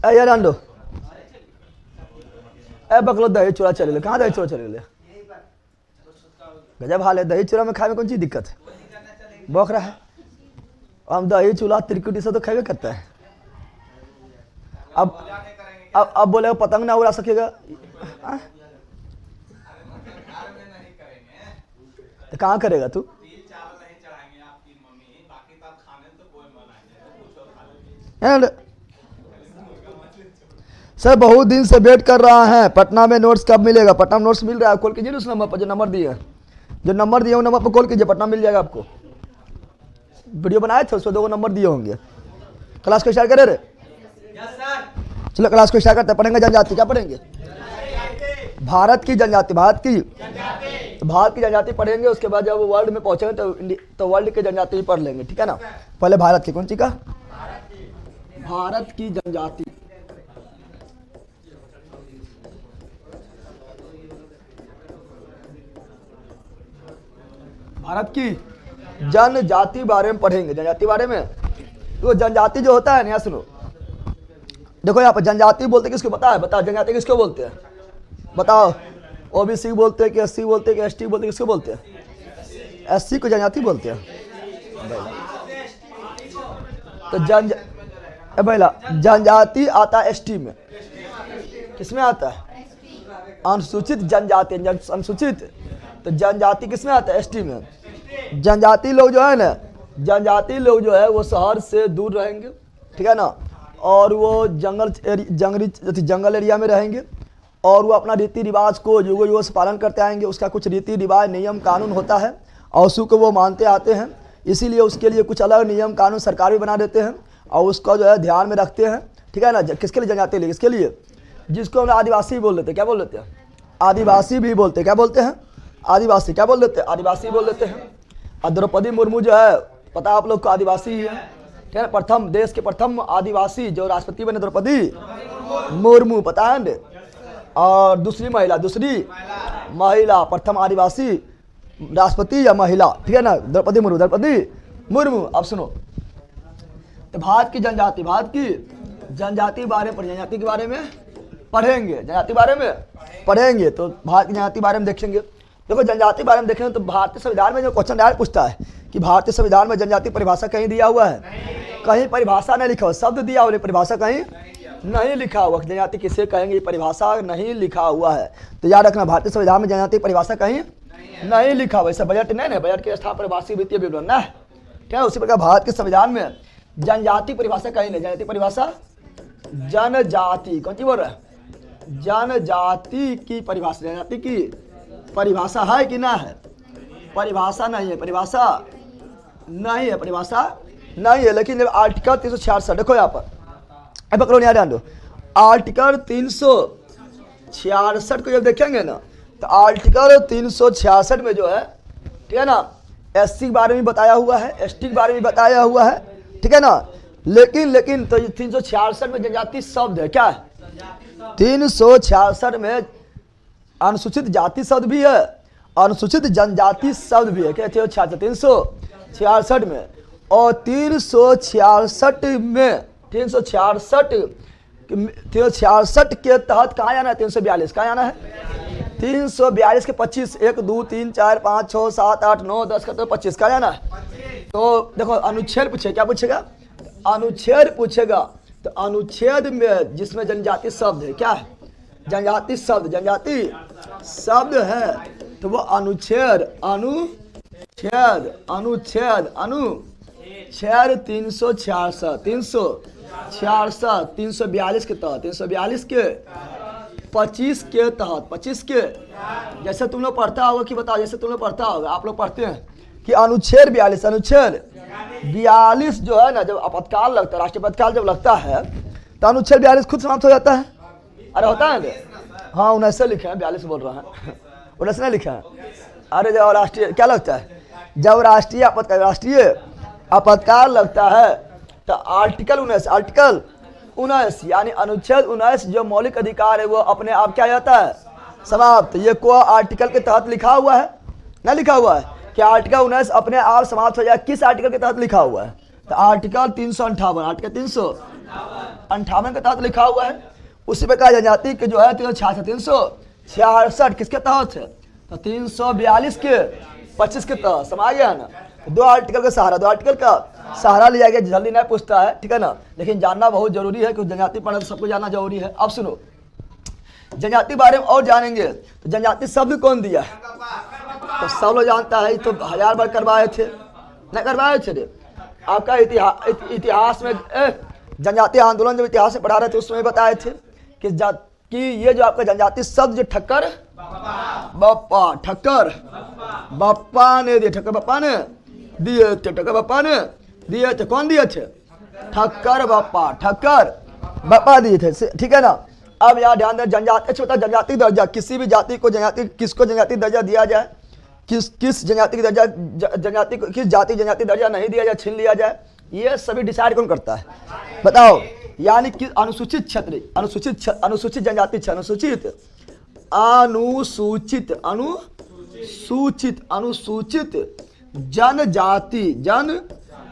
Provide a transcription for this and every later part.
यार आंडो ए बकलो दही चूड़ा चले ले, कहाँ दही चूड़ा चले ले? गजब हाल है, दही चूड़ा में खाए में कौन चीज दिक्कत है? बौख रहा है। हम दही चूड़ा त्रिकुटी से तो खाए करता है। अब बोले पतंग ना उड़ा सकेगा तो कहाँ करेगा तू? सर बहुत दिन से वेट कर रहा है, पटना में नोट्स कब मिलेगा? पटना में नोट्स मिल रहा है, कॉल कीजिए उस नंबर पर जो नंबर दिए हैं, जो नंबर दिए वो नंबर पर कॉल कीजिए, पटना मिल जाएगा आपको। वीडियो बनाए थे उसमें 2 नंबर दिए होंगे। क्लास को स्टार्ट करे रे? चलो क्लास को स्टार्ट करते हैं। पढ़ेंगे जनजाति, क्या पढ़ेंगे? भारत की जनजाति, भारत की जनजाति पढ़ेंगे। उसके बाद जब वर्ल्ड में पहुंचेंगे तो वर्ल्ड की जनजाति पढ़ लेंगे, ठीक है ना? पहले भारत की, कौन सी का? भारत की जनजाति। भारत की जनजाति बारे में पढ़ेंगे। जनजाति बारे में तो जनजाति जो होता है ना, सुनो देखो यहाँ पर जनजाति बोलते किसको पता है? बताओ जनजाति किसको बोलते हैं? बताओ। ओबीसी बोलते हैं कि एससी बोलते हैं कि एसटी बोलते हैं? किसको बोलते हैं? एससी को जनजाति बोलते हैं। तो जनजाति आता है एसटी में। किसमें आता है? अनुसूचित जनजाति, अनुसूचित। तो जनजाति किसमें आता है? एसटी में। जनजाति लोग जो है ना, जनजाति लोग जो है वो शहर से दूर रहेंगे, ठीक है ना? और वो जंगल एरिया में रहेंगे और वो अपना रीति रिवाज को युगों से पालन करते आएंगे। उसका कुछ रीति रिवाज, नियम कानून होता है और उसी को वो मानते आते हैं। इसीलिए उसके लिए कुछ अलग नियम कानून सरकार भी बना देते हैं और उसका जो है ध्यान में रखते हैं, ठीक है ना? किसके लिए जनजाति लिए? किसके लिए? जिसको हम आदिवासी बोल देते हैं। क्या बोल देते हैं? आदिवासी भी बोलते हैं। क्या बोलते हैं? आदिवासी। क्या बोल देते हैं? आदिवासी बोल देते हैं। और द्रौपदी मुर्मू जो है, पता आप लोग को, आदिवासी ही है, ठीक है? प्रथम, देश के प्रथम आदिवासी जो राष्ट्रपति बने, द्रौपदी मुर्मू, पता है? और दूसरी महिला प्रथम आदिवासी राष्ट्रपति या महिला, ठीक है ना? द्रौपदी मुर्मू। अब सुनो, तो भारत की जनजाति बारे में, जनजाति के बारे में पढ़ेंगे। जनजाति बारे में पढ़ेंगे तो भारत की जनजाति बारे में देखेंगे। देखो जनजाति बारे में देखेंगे तो भारतीय संविधान में जो क्वेश्चन डायरेक्ट पूछता है कि भारतीय संविधान में जनजाति परिभाषा कहीं दिया हुआ है? कहीं परिभाषा नहीं लिखा हुआ, शब्द दिया हुआ, परिभाषा कहीं नहीं लिखा हुआ। जनजाति किसे कहेंगे, परिभाषा नहीं लिखा हुआ है। तो याद रखना, भारतीय संविधान में जनजाति परिभाषा कहीं नहीं लिखा हुआ। ऐसा बजट नहीं है, बजट के स्थान पर वार्षिक वित्तीय विवरण ना, ठीक है? उसी प्रकार भारत के संविधान में जनजाति परिभाषा कहीं नहीं। जनजाति परिभाषा, जनजाति, कौन सी बोल रहा है? जनजाति की परिभाषा, जनजाति की परिभाषा है कि ना है? परिभाषा नहीं है, परिभाषा नहीं है। लेकिन आर्टिकल 366, देखो यहाँ पर, अब पकड़ो नहीं, ध्यान दो। आर्टिकल 366 को जब देखेंगे ना, तो आर्टिकल 366 में जो है, ठीक है ना, एससी के बारे में बताया हुआ है, एसटी के बारे में बताया हुआ है, ठीक है ना? लेकिन तो 366 में जनजाति शब्द है, क्या है? 366 में अनुसूचित जाति शब्द भी है, अनुसूचित जनजाति शब्द भी है। क्या 366 में? और 366 के तहत कहाँ आना है? 342 कहाँ आना है? 342 के 25, 1 2 3 4 5 6 7 8 9 10 का तो 25 कहाँ आना है? तो देखो अनुच्छेद पूछेगा, क्या पूछेगा? अनुच्छेद पूछेगा। तो अनुच्छेद में जिसमें जनजाति शब्द है, क्या है? जनजाति शब्द है, तो वो अनुच्छेद 342 के तहत, 342 के 25 के तहत, 25 के, जैसे तुम लोग पढ़ता होगा कि बताओ, जैसे तुम लोग पढ़ता होगा, आप लोग पढ़ते हैं कि अनुच्छेद 42 जो है ना, जब आपातकाल लगता है, राष्ट्रीय आपातकाल जब लगता है तो अनुच्छेद 42 खुद समाप्त हो जाता है। अरे होता है? हाँ 19 लिखा है, 42 बोल रहा है, 19 नहीं लिखा है। अरे जब राष्ट्रीय क्या लगता है, जब राष्ट्रीय आपातकाल लगता है तो आर्टिकल 19 यानी अनुच्छेद 19 जो मौलिक अधिकार है वो अपने आप क्या जाता है? समाप्त। ये को आर्टिकल के तहत लिखा हुआ है, ना लिखा हुआ है कि आर्टिकल 19 अपने आप समाप्त हो जाए? किस आर्टिकल के तहत लिखा हुआ है? तो आर्टिकल 358, आर्टिकल 58 के तहत लिखा हुआ है। उसी प्रकार जनजाति के जो है 366 किसके तहत है? तो 342 के 25 के तहत। समझ गया ना? दो आर्टिकल का सहारा लिया गया, जल्दी नहीं पूछता है, ठीक है ना, लेकिन जानना बहुत जरूरी है क्योंकि जनजाति पढ़ना तो सबको जानना जरूरी है। अब सुनो, जनजाति बारे में और जानेंगे तो जनजाति शब्द कौन दिया है? तो सब लोग जानता है, तो 1000 बार करवाए थे, नहीं करवाए थे रे? आपका इतिहास में जनजाति आंदोलन जब इतिहास में पढ़ा रहे थे उसमें बताए थे कि ये जो आपका जनजाति शब्द जो ठक्कर बप्पा ने दिए, ठक्कर बप्पा ने दिए थे, ठक्कर बप्पा ने दिए थे। कौन दिए थे? ठक्कर बप्पा दिए थे, ठीक है ना। अब यहाँ ध्यान दें, जनजाति छोटा जनजाति दर्जा, किसी भी जाति को किसको जनजाति दर्जा दिया जाए, किस जनजाति की दर्जा, किस जाति जनजाति दर्जा नहीं दिया जाए, छीन लिया जाए, ये सभी डिसाइड कौन करता है? बताओ। यानी कि अनुसूचित क्षेत्र, अनुसूचित जनजाति, अनुसूचित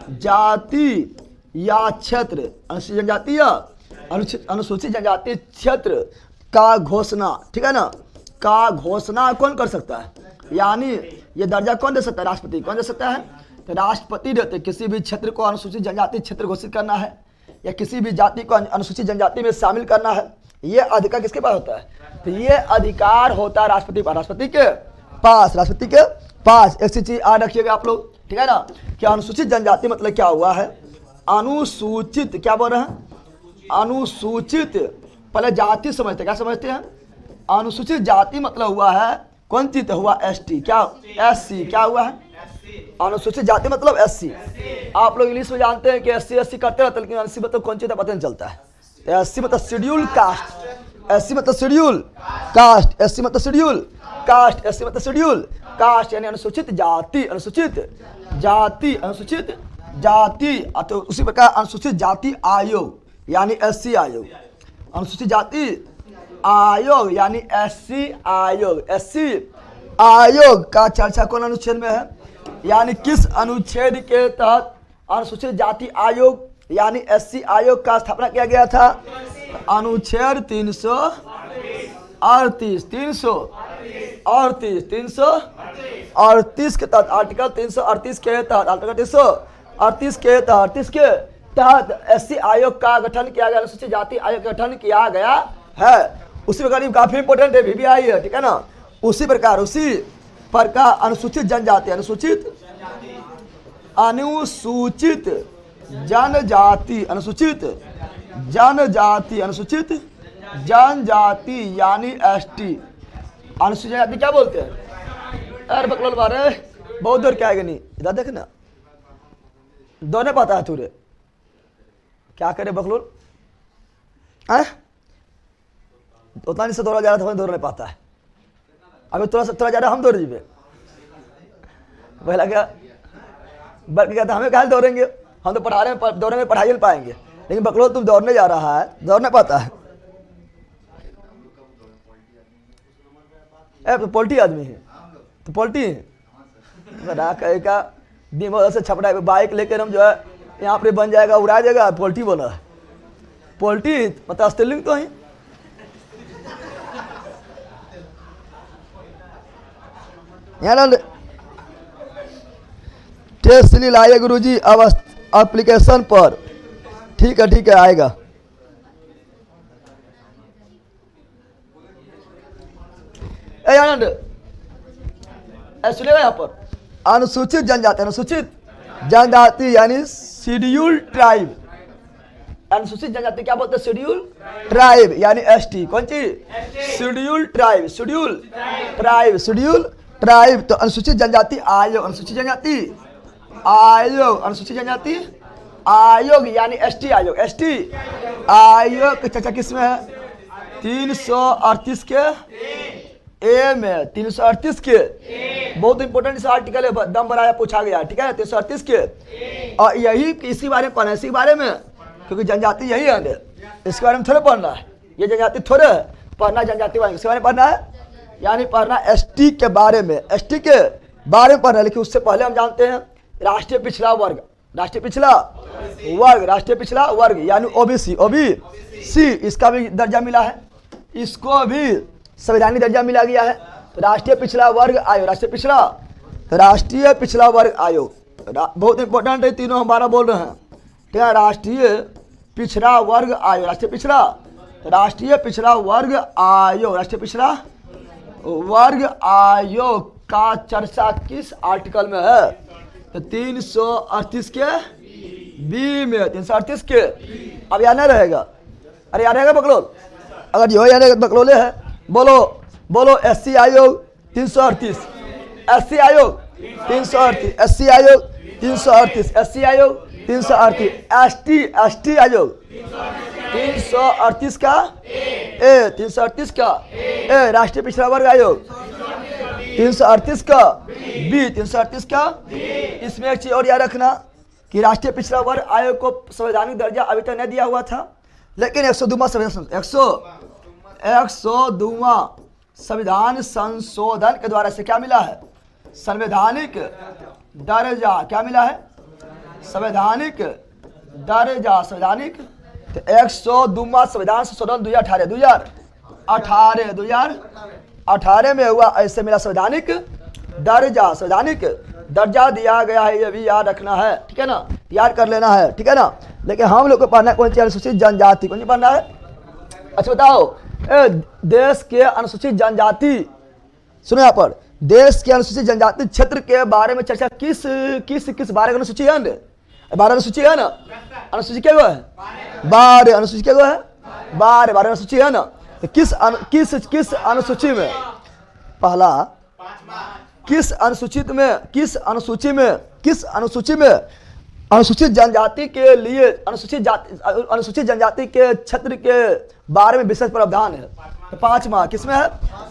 जनजाति या क्षेत्र, अनुसूचित जनजाति या अनुसूचित जनजाति क्षेत्र का घोषणा, ठीक है ना, का घोषणा कौन कर सकता है? यानी ये दर्जा कौन दे सकता है? राष्ट्रपति। कौन दे सकता है? तो राष्ट्रपति देते। किसी भी क्षेत्र को अनुसूचित जनजाति क्षेत्र घोषित करना है या किसी भी जाति को अनुसूचित जनजाति में शामिल करना है, ये अधिकार किसके पास होता है? तो ये अधिकार होता है राष्ट्रपति के पास। एक चीज याद रखिएगा आप लोग, ठीक है ना, कि अनुसूचित जनजाति मतलब क्या हुआ है? अनुसूचित, क्या बोल रहे हैं? अनुसूचित, पहले जाति समझते, क्या समझते हैं? अनुसूचित जाति मतलब हुआ है कौन चीज? हुआ ST, क्या SC, क्या हुआ है? अनुसूचित जाति मतलब SC। आप लोग इंग्लिश में जानते हैं कि SC करते रहते, लेकिन SC मतलब कौन चीज पता नहीं चलता है। SC मतलब शेड्यूल कास्ट, SC मतलब शेड्यूल कास्ट, SC मतलब शेड्यूल कास्ट, SC मतलब शेड्यूल कास्ट, यानी अनुसूचित जाति। तो उसी प्रकार अनुसूचित जाति आयोग यानी SC आयोग, अनुसूचित जाति आयोग यानी SC आयोग का चर्चा कौन अनुच्छेद में है? यानी किस अनुच्छेद के तहत अनुसूचित जाति आयोग यानी SC आयोग का स्थापना किया गया था? अनुच्छेद 338 के तहत, आर्टिकल 338 के तहत SC आयोग का गठन किया गया, अनुसूचित जाति आयोग का गठन किया गया है। उसी प्रकार काफी इंपोर्टेंट है, VVI है, ठीक है ना। उसी प्रकार अनुसूचित जनजाति, अनुसूचित जनजाति यानी ST, अनुसूचित जनजाति क्या बोलते हैं? अरे बकलोल बारे बहुत दूर क्या आएगा, नहीं इधर देख ना, दौड़ने पाता है तुरे, क्या करे बकलोल? उतना नहीं से दौड़ा जा रहा था, दौड़ नहीं पाता है। अभी थोड़ा जा रहा हम दौड़ जीवे, पहला क्या बल्कि कहता हमें कहाँ दौड़ेंगे, हम तो पढ़ा रहे हैं, दौड़ेंगे पढ़ाई नहीं पाएंगे, लेकिन बकलोल तुम दौड़ने जा रहा है, दौड़ नहीं पाता है। तो पोल्टी आदमी है, तो पोल्टी है का दिमाग से छपड़ा बाइक लेकर हम जो है यहाँ पे बन जाएगा, उड़ा जाएगा, पोल्टी बोला है। पोल्टी मतलब स्टेलिंग तो है। टेस्ट लाइए गुरुजी अब एप्लीकेशन पर, ठीक है आएगा। सुनिएगा यहाँ पर अनुसूचित जनजाति यानी शेड्यूल ट्राइब, अनुसूचित जनजाति क्या बोलते हैं? शेड्यूल ट्राइब यानी ST, कौन चीज? Schedule tribe. तो अनुसूचित जनजाति आयोग, अनुसूचित जनजाति आयोग यानी ST आयोग की चर्चा किसमें है? 338 के ए में, 338 के बहुत इंपॉर्टेंट इस आर्टिकल है, दम बनाया पूछा गया, ठीक है, 338 के। और यही इसी बारे में पढ़ना है, इसी बारे में, क्योंकि जनजाति यही है, इसके बारे में थोड़े पढ़ना है, ये जनजाति थोड़े है पढ़ना, जनजाति इसके बारे में पढ़ना है, यानी पढ़ना ST के बारे में, ST के बारे में पढ़ना है। लेकिन उससे पहले हम जानते हैं राष्ट्रीय पिछड़ा वर्ग, राष्ट्रीय पिछड़ा वर्ग यानी ओबीसी, ओबीसी इसका भी दर्जा मिला है, इसको भी संवैधानिक दर्जा मिला गया है। तो राष्ट्रीय पिछड़ा वर्ग आयोग, राष्ट्रीय पिछड़ा वर्ग आयोग बहुत इंपॉर्टेंट है, तीनों हमारा बोल रहे हैं, ठीक है। राष्ट्रीय पिछड़ा वर्ग आयोग, राष्ट्रीय पिछड़ा वर्ग आयोग, राष्ट्रीय पिछड़ा वर्ग आयोग का चर्चा किस आर्टिकल में है? तो 338 के बी में, 338 के। अब याद नहीं रहेगा, अरे याद रहेगा बकलोल, अगर जो याद रहेगा बकलोले है, बोलो एससी आयोग 338, एससी आयोग 338, एससी आयोग 338, एससी आयोग 338, एसटी आयोग 338 का ए, 338 का ए, राष्ट्रीय पिछड़ा वर्ग आयोग 338 का बी, 338 का। इसमें एक चीज और याद रखना कि राष्ट्रीय पिछड़ा वर्ग आयोग को संवैधानिक दर्जा अभी तक नहीं दिया हुआ था, लेकिन 102वां संविधान संशोधन के द्वारा से क्या मिला है? संवैधानिक दर्जा। क्या मिला है? संवैधानिक दर्जा, संवैधानिक। तो 102वां संविधान संशोधन 2018 में हुआ, ऐसे मिला संवैधानिक दर्जा, संवैधानिक दर्जा दिया गया है, ये भी याद रखना है, ठीक है ना, याद कर लेना है, ठीक है ना। लेकिन हम लोग को पढ़ना है कौन सी? अनुसूचित जनजाति। कौन सी पढ़ना है? अच्छा बताओ, देश के अनुसूचित जनजाति, सुनो यहाँ पर, देश के अनुसूचित जनजाति क्षेत्र के बारे में चर्चा किस बारे में अनुसूची है? 12 अनुसूची है ना, अनुसूची क्या है? 12 अनुसूची क्या है? 12 अनुसूची है ना। तो किस अनुसूची में? पहला, किस अनुसूची में अनुसूचित जनजाति के लिए, अनुसूचित जनजाति के क्षेत्र के बारे में विशेष प्रावधान है? तो 5वां किसमें है?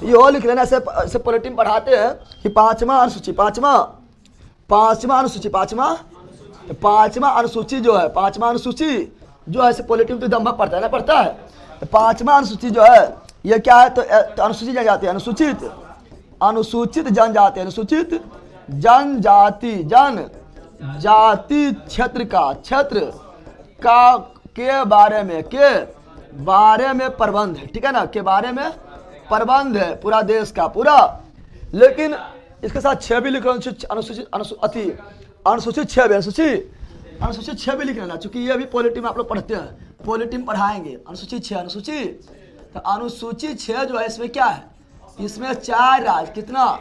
ये लिख लेना, ऐसे पॉलिटिक्स पढ़ाते हैं कि 5वां अनुसूची, 5वां अनुसूची जो है, 5वां अनुसूची जो है, पॉलिटिक्स तो दम्भा पढ़ता है ना, पढ़ता है। तो 5वां अनुसूची जो है ये क्या है? तो अनुसूचित जनजाति, अनुसूचित जनजाति, जनजाति क्षेत्र का के बारे में प्रबंध है, ठीक है ना, के बारे में प्रबंध है पूरा देश का पूरा। लेकिन इसके साथ 6 भी लिख रहा हूँ, अनुसूचित 6 भी लिख लेना, चूंकि ये भी पॉलिटी में आप लोग पढ़ते हैं, पॉलिटी में पढ़ाएंगे। अनुसूचित 6, तो अनुसूचित 6 जो है, इसमें क्या है? इसमें 4 राज्य, कितना?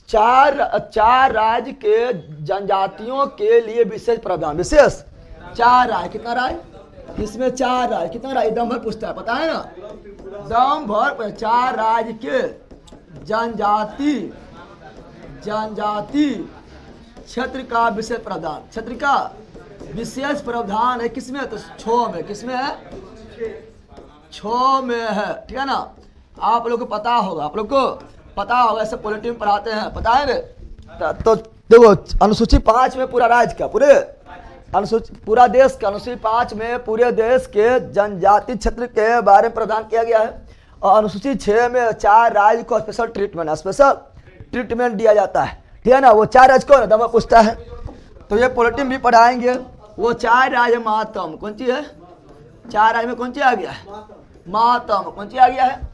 4 राज्य के जनजातियों के लिए विशेष प्रावधान, विशेष 4 राज्य। कितना राज्य? इसमें 4 राज्य। कितना राज्य? दम भर पूछता है, पता है ना, दम भर। 4 राज्य के जनजाति क्षेत्र का विशेष प्रावधान, क्षेत्र का विशेष प्रावधान है किसमें? तो 6 में। किसमें है? 6 में है, ठीक है ना। आप लोग को पता होगा, ऐसे पॉलिटिक्स में पढ़ाते हैं, पता है ना। तो देखो, अनुसूची 5 में पूरा राज्य का, पूरा देश का, अनुसूची 5 में पूरे देश के जनजाति क्षेत्र के बारे में प्रावधान किया गया है। और अनुसूची 6 में 4 राज्य को स्पेशल ट्रीटमेंट दिया जाता है, ठीक है ना। वो 4 राज्य को दमा पूछता है, तो ये पॉलिटिक्स भी पढ़ाएंगे। वो 4 राज्य मातम, कौन सी है? 4 राज्य में कौन सी आ गया है? मातम। कौन सी आ गया है?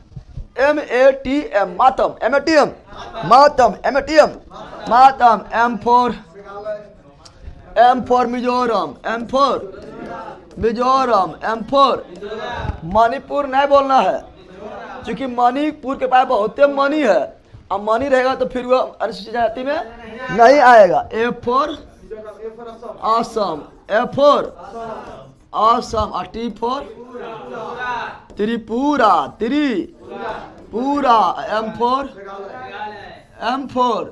MATM, मातम, MATM, मातम। M for Mizoram, M for Manipur नहीं बोलना है, क्योंकि मणिपुर के पास बहुत मनी है। अब मनी रहेगा तो फिर वो अनुसूचित जाति में नहीं आएगा। A for Assam, F for Assam, और T for Tripura, M for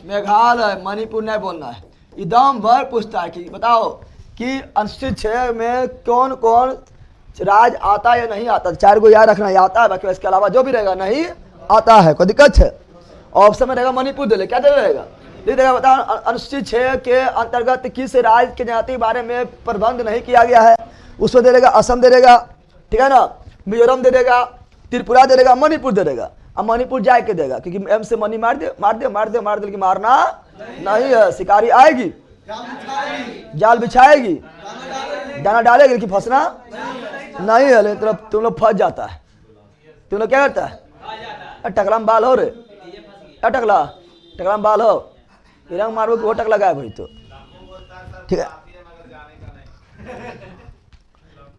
Meghalaya. Manipur नहीं बोलना है। एकदम भर पूछता है कि बताओ कि अनुसूचित 6 में कौन कौन राज्य आता है या नहीं आता। 4 को याद रखना, या आता है, बाकी इसके अलावा जो भी रहेगा नहीं आता है, कोई दिक्कत है। ऑप्शन में रहेगा मणिपुर दे ले, क्या दे रहेगा? नहीं देगा। बताओ अनुसूचित 6 के अंतर्गत किस राज्य के जाति के बारे में प्रबंध नहीं किया गया है? उसमें दे देगा असम दे देगा, ठीक है ना, मिजोरम दे देगा, त्रिपुरा दे देगा, मणिपुर दे देगा। अब मणिपुर जाए के देगा, क्योंकि एम से मनी मार दे, लेकिन मारना नहीं है, शिकारी आएगी जाल बिछाएगी, दाना डालेगी, लेकिन फंसना नहीं है। लेकिन तुम लोग फंस जाता है। तुम लोग क्या करता है, टकला में बाल हो रे, टकला टकला में बाल हो, रंग मारो कि वो टकला गायब हुई तो ठीक है।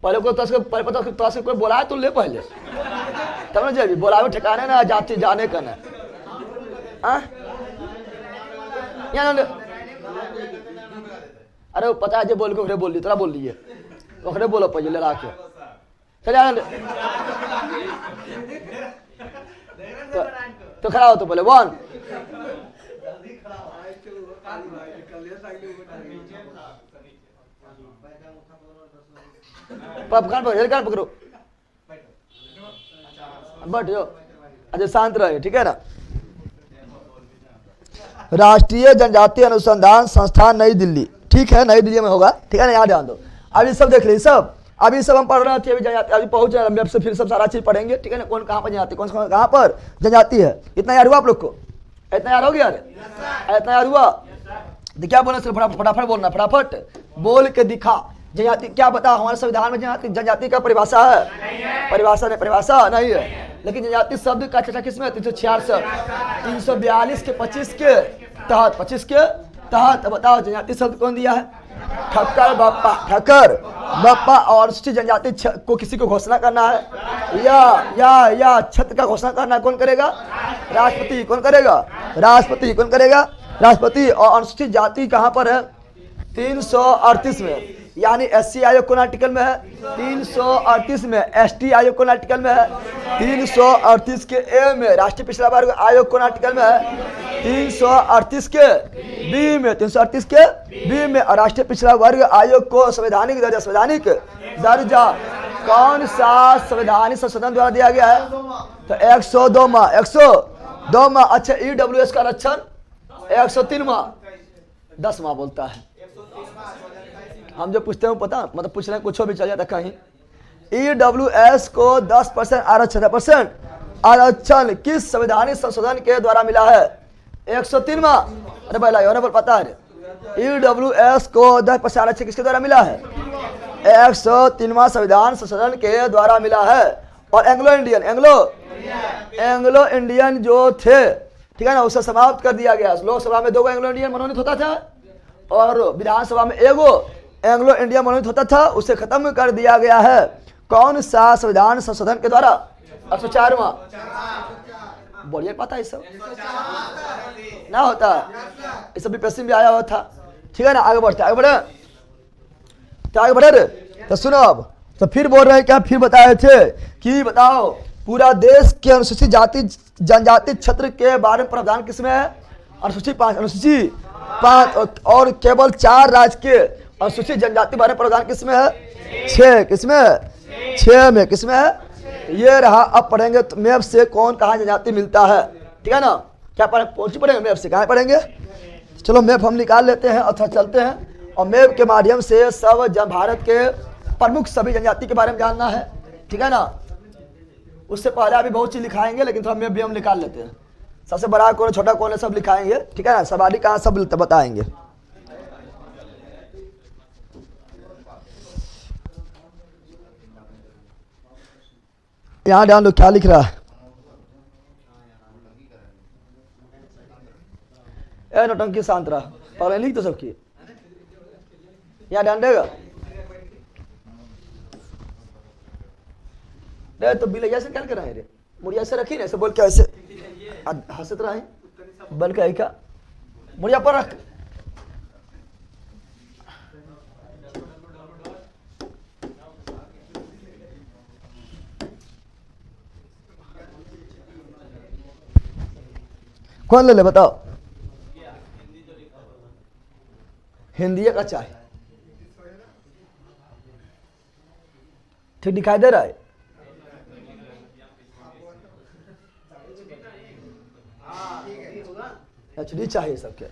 पहले को पहले पता तो कोई बोला है, तो ले पहले तब ना जाएगी बोलावे ठिकाने ना जाती जाने का ना। अरे वो पता है जो बोल के बोल ली तोरा बोल लिए ओखरे बोलो पहले लड़ा के चल जाने तो खड़ा हो तो पहले 1 कान पकड़ो बैठ जाओ। अच्छा शांत रहे, ठीक है ना। राष्ट्रीय जनजातीय अनुसंधान संस्थान नई दिल्ली, ठीक है, नई दिल्ली में होगा, ठीक है ना। यहाँ ध्यान दो। अभी सब देख लीजिए, सब अभी सब हम पढ़ रहे थे, अभी जनजाति अभी पहुंच रहे हैं, फिर सब सारा चीज पढ़ेंगे, ठीक है ना। कौन कहाँ पर जनजाति, कौन कहाँ पर जनजाति है, इतना यार हुआ आप लोग को, इतना यार हो गया, इतना यार हुआ। क्या बोलना सिर्फ फटाफट बोलना, फटाफट बोल के दिखा। जनजाति क्या बताओ, हमारे संविधान में जनजाति का परिभाषा है? परिभाषा नहीं है। लेकिन जनजाति शब्द का चर्चा किसमें है? 366 342 के 25 के तहत, 25 के तहत बताओ जनजाति शब्द कौन दिया है? ठक्कर बप्पा। और अनुसूचित जनजाति को किसी को घोषणा करना है या छत्र का घोषणा करना कौन करेगा? राष्ट्रपति। कौन करेगा? राष्ट्रपति। कौन करेगा? राष्ट्रपति। और अनुसूचित जाति कहाँ पर है? 338 में, यानी SC आयोग कौन आर्टिकल में है? 338 में। ST आयोग कौन आर्टिकल में है? 338 के A में। राष्ट्रीय पिछड़ा वर्ग आयोग कौन आर्टिकल में है? 338 के B में। 338 के B में। और राष्ट्रीय पिछड़ा वर्ग आयोग को संवैधानिक दर्जा कौन सा संवैधानिक संशोधन द्वारा दिया गया है? तो 102 माह। अच्छा EWS का आरक्षण 103 माह, 10 माह बोलता है। हम जो पूछते हैं पता, मतलब पूछ रहे हैं कुछ भी चल जाता कहीं। EWS को 10% आरक्षण किस संवैधानिक संशोधन के द्वारा मिला है? 103वां। अरे भाई लाइव बोल पता है, EWS को 10% आरक्षण किसके द्वारा मिला है? 103वां संविधान संशोधन के द्वारा मिला है। और एंग्लो इंडियन जो थे, ठीक है ना, उसे समाप्त कर दिया गया। लोकसभा में 2 एंग्लो इंडियन मनोनीत होता था और विधानसभा में 1 एंग्लो इंडियन मनोनीत होता था, उसे खत्म कर दिया गया है। कौन सा संविधान संशोधन के द्वारा? 104वां। बोलिए पता है सब ना होता, ये सब बीपीएससी में आया हुआ था, ठीक है ना। आगे बढ़े तो सुनो अब, तो फिर बोल रहे हैं क्या? फिर बताए थे कि बताओ पूरा देश के अनुसूचित जाति जनजाति क्षेत्र के बारे में प्रावधान किसमें है? अनुसूची 5 और केवल 4 राज्य के अनुसूचित जनजाति बारे में प्रावधान किसमें है? 6। किसमें है? 6 में। किसमें है? ये रहा। अब पढ़ेंगे तो मैप से कौन कहाँ जनजाति मिलता है, ठीक है ना। क्या पढ़ेंगे मैप से? कहाँ पढ़ेंगे? चलो मैप हम निकाल लेते हैं अथवा चलते हैं, और मैप के माध्यम से सब भारत के प्रमुख सभी जनजाति के बारे में जानना है, ठीक है ना। उससे पहले अभी बहुत चीज लिखाएंगे, लेकिन थोड़ा मैप भी हम निकाल लेते हैं। सबसे बड़ा कौन है, छोटा कौन है, सब लिखाएंगे, ठीक है ना। सवारी कहाँ सब बताएंगे। यहाँ ध्यान दो क्या लिख रहा है। ए नौटंकी शांत रहा, पहले लिख तो सबकी। यहाँ ध्यान देगा। तो बिलैया से क्या कर रहे हैं रे? मुड़िया से रखी ना, ऐसे बोल के ऐसे हंसत रहे बन के का मुड़िया पर रख। कौन ले ले बताओ? हिंदी का चाहे, ठीक दिखाई दे रहा है? HD चाहिए सबके।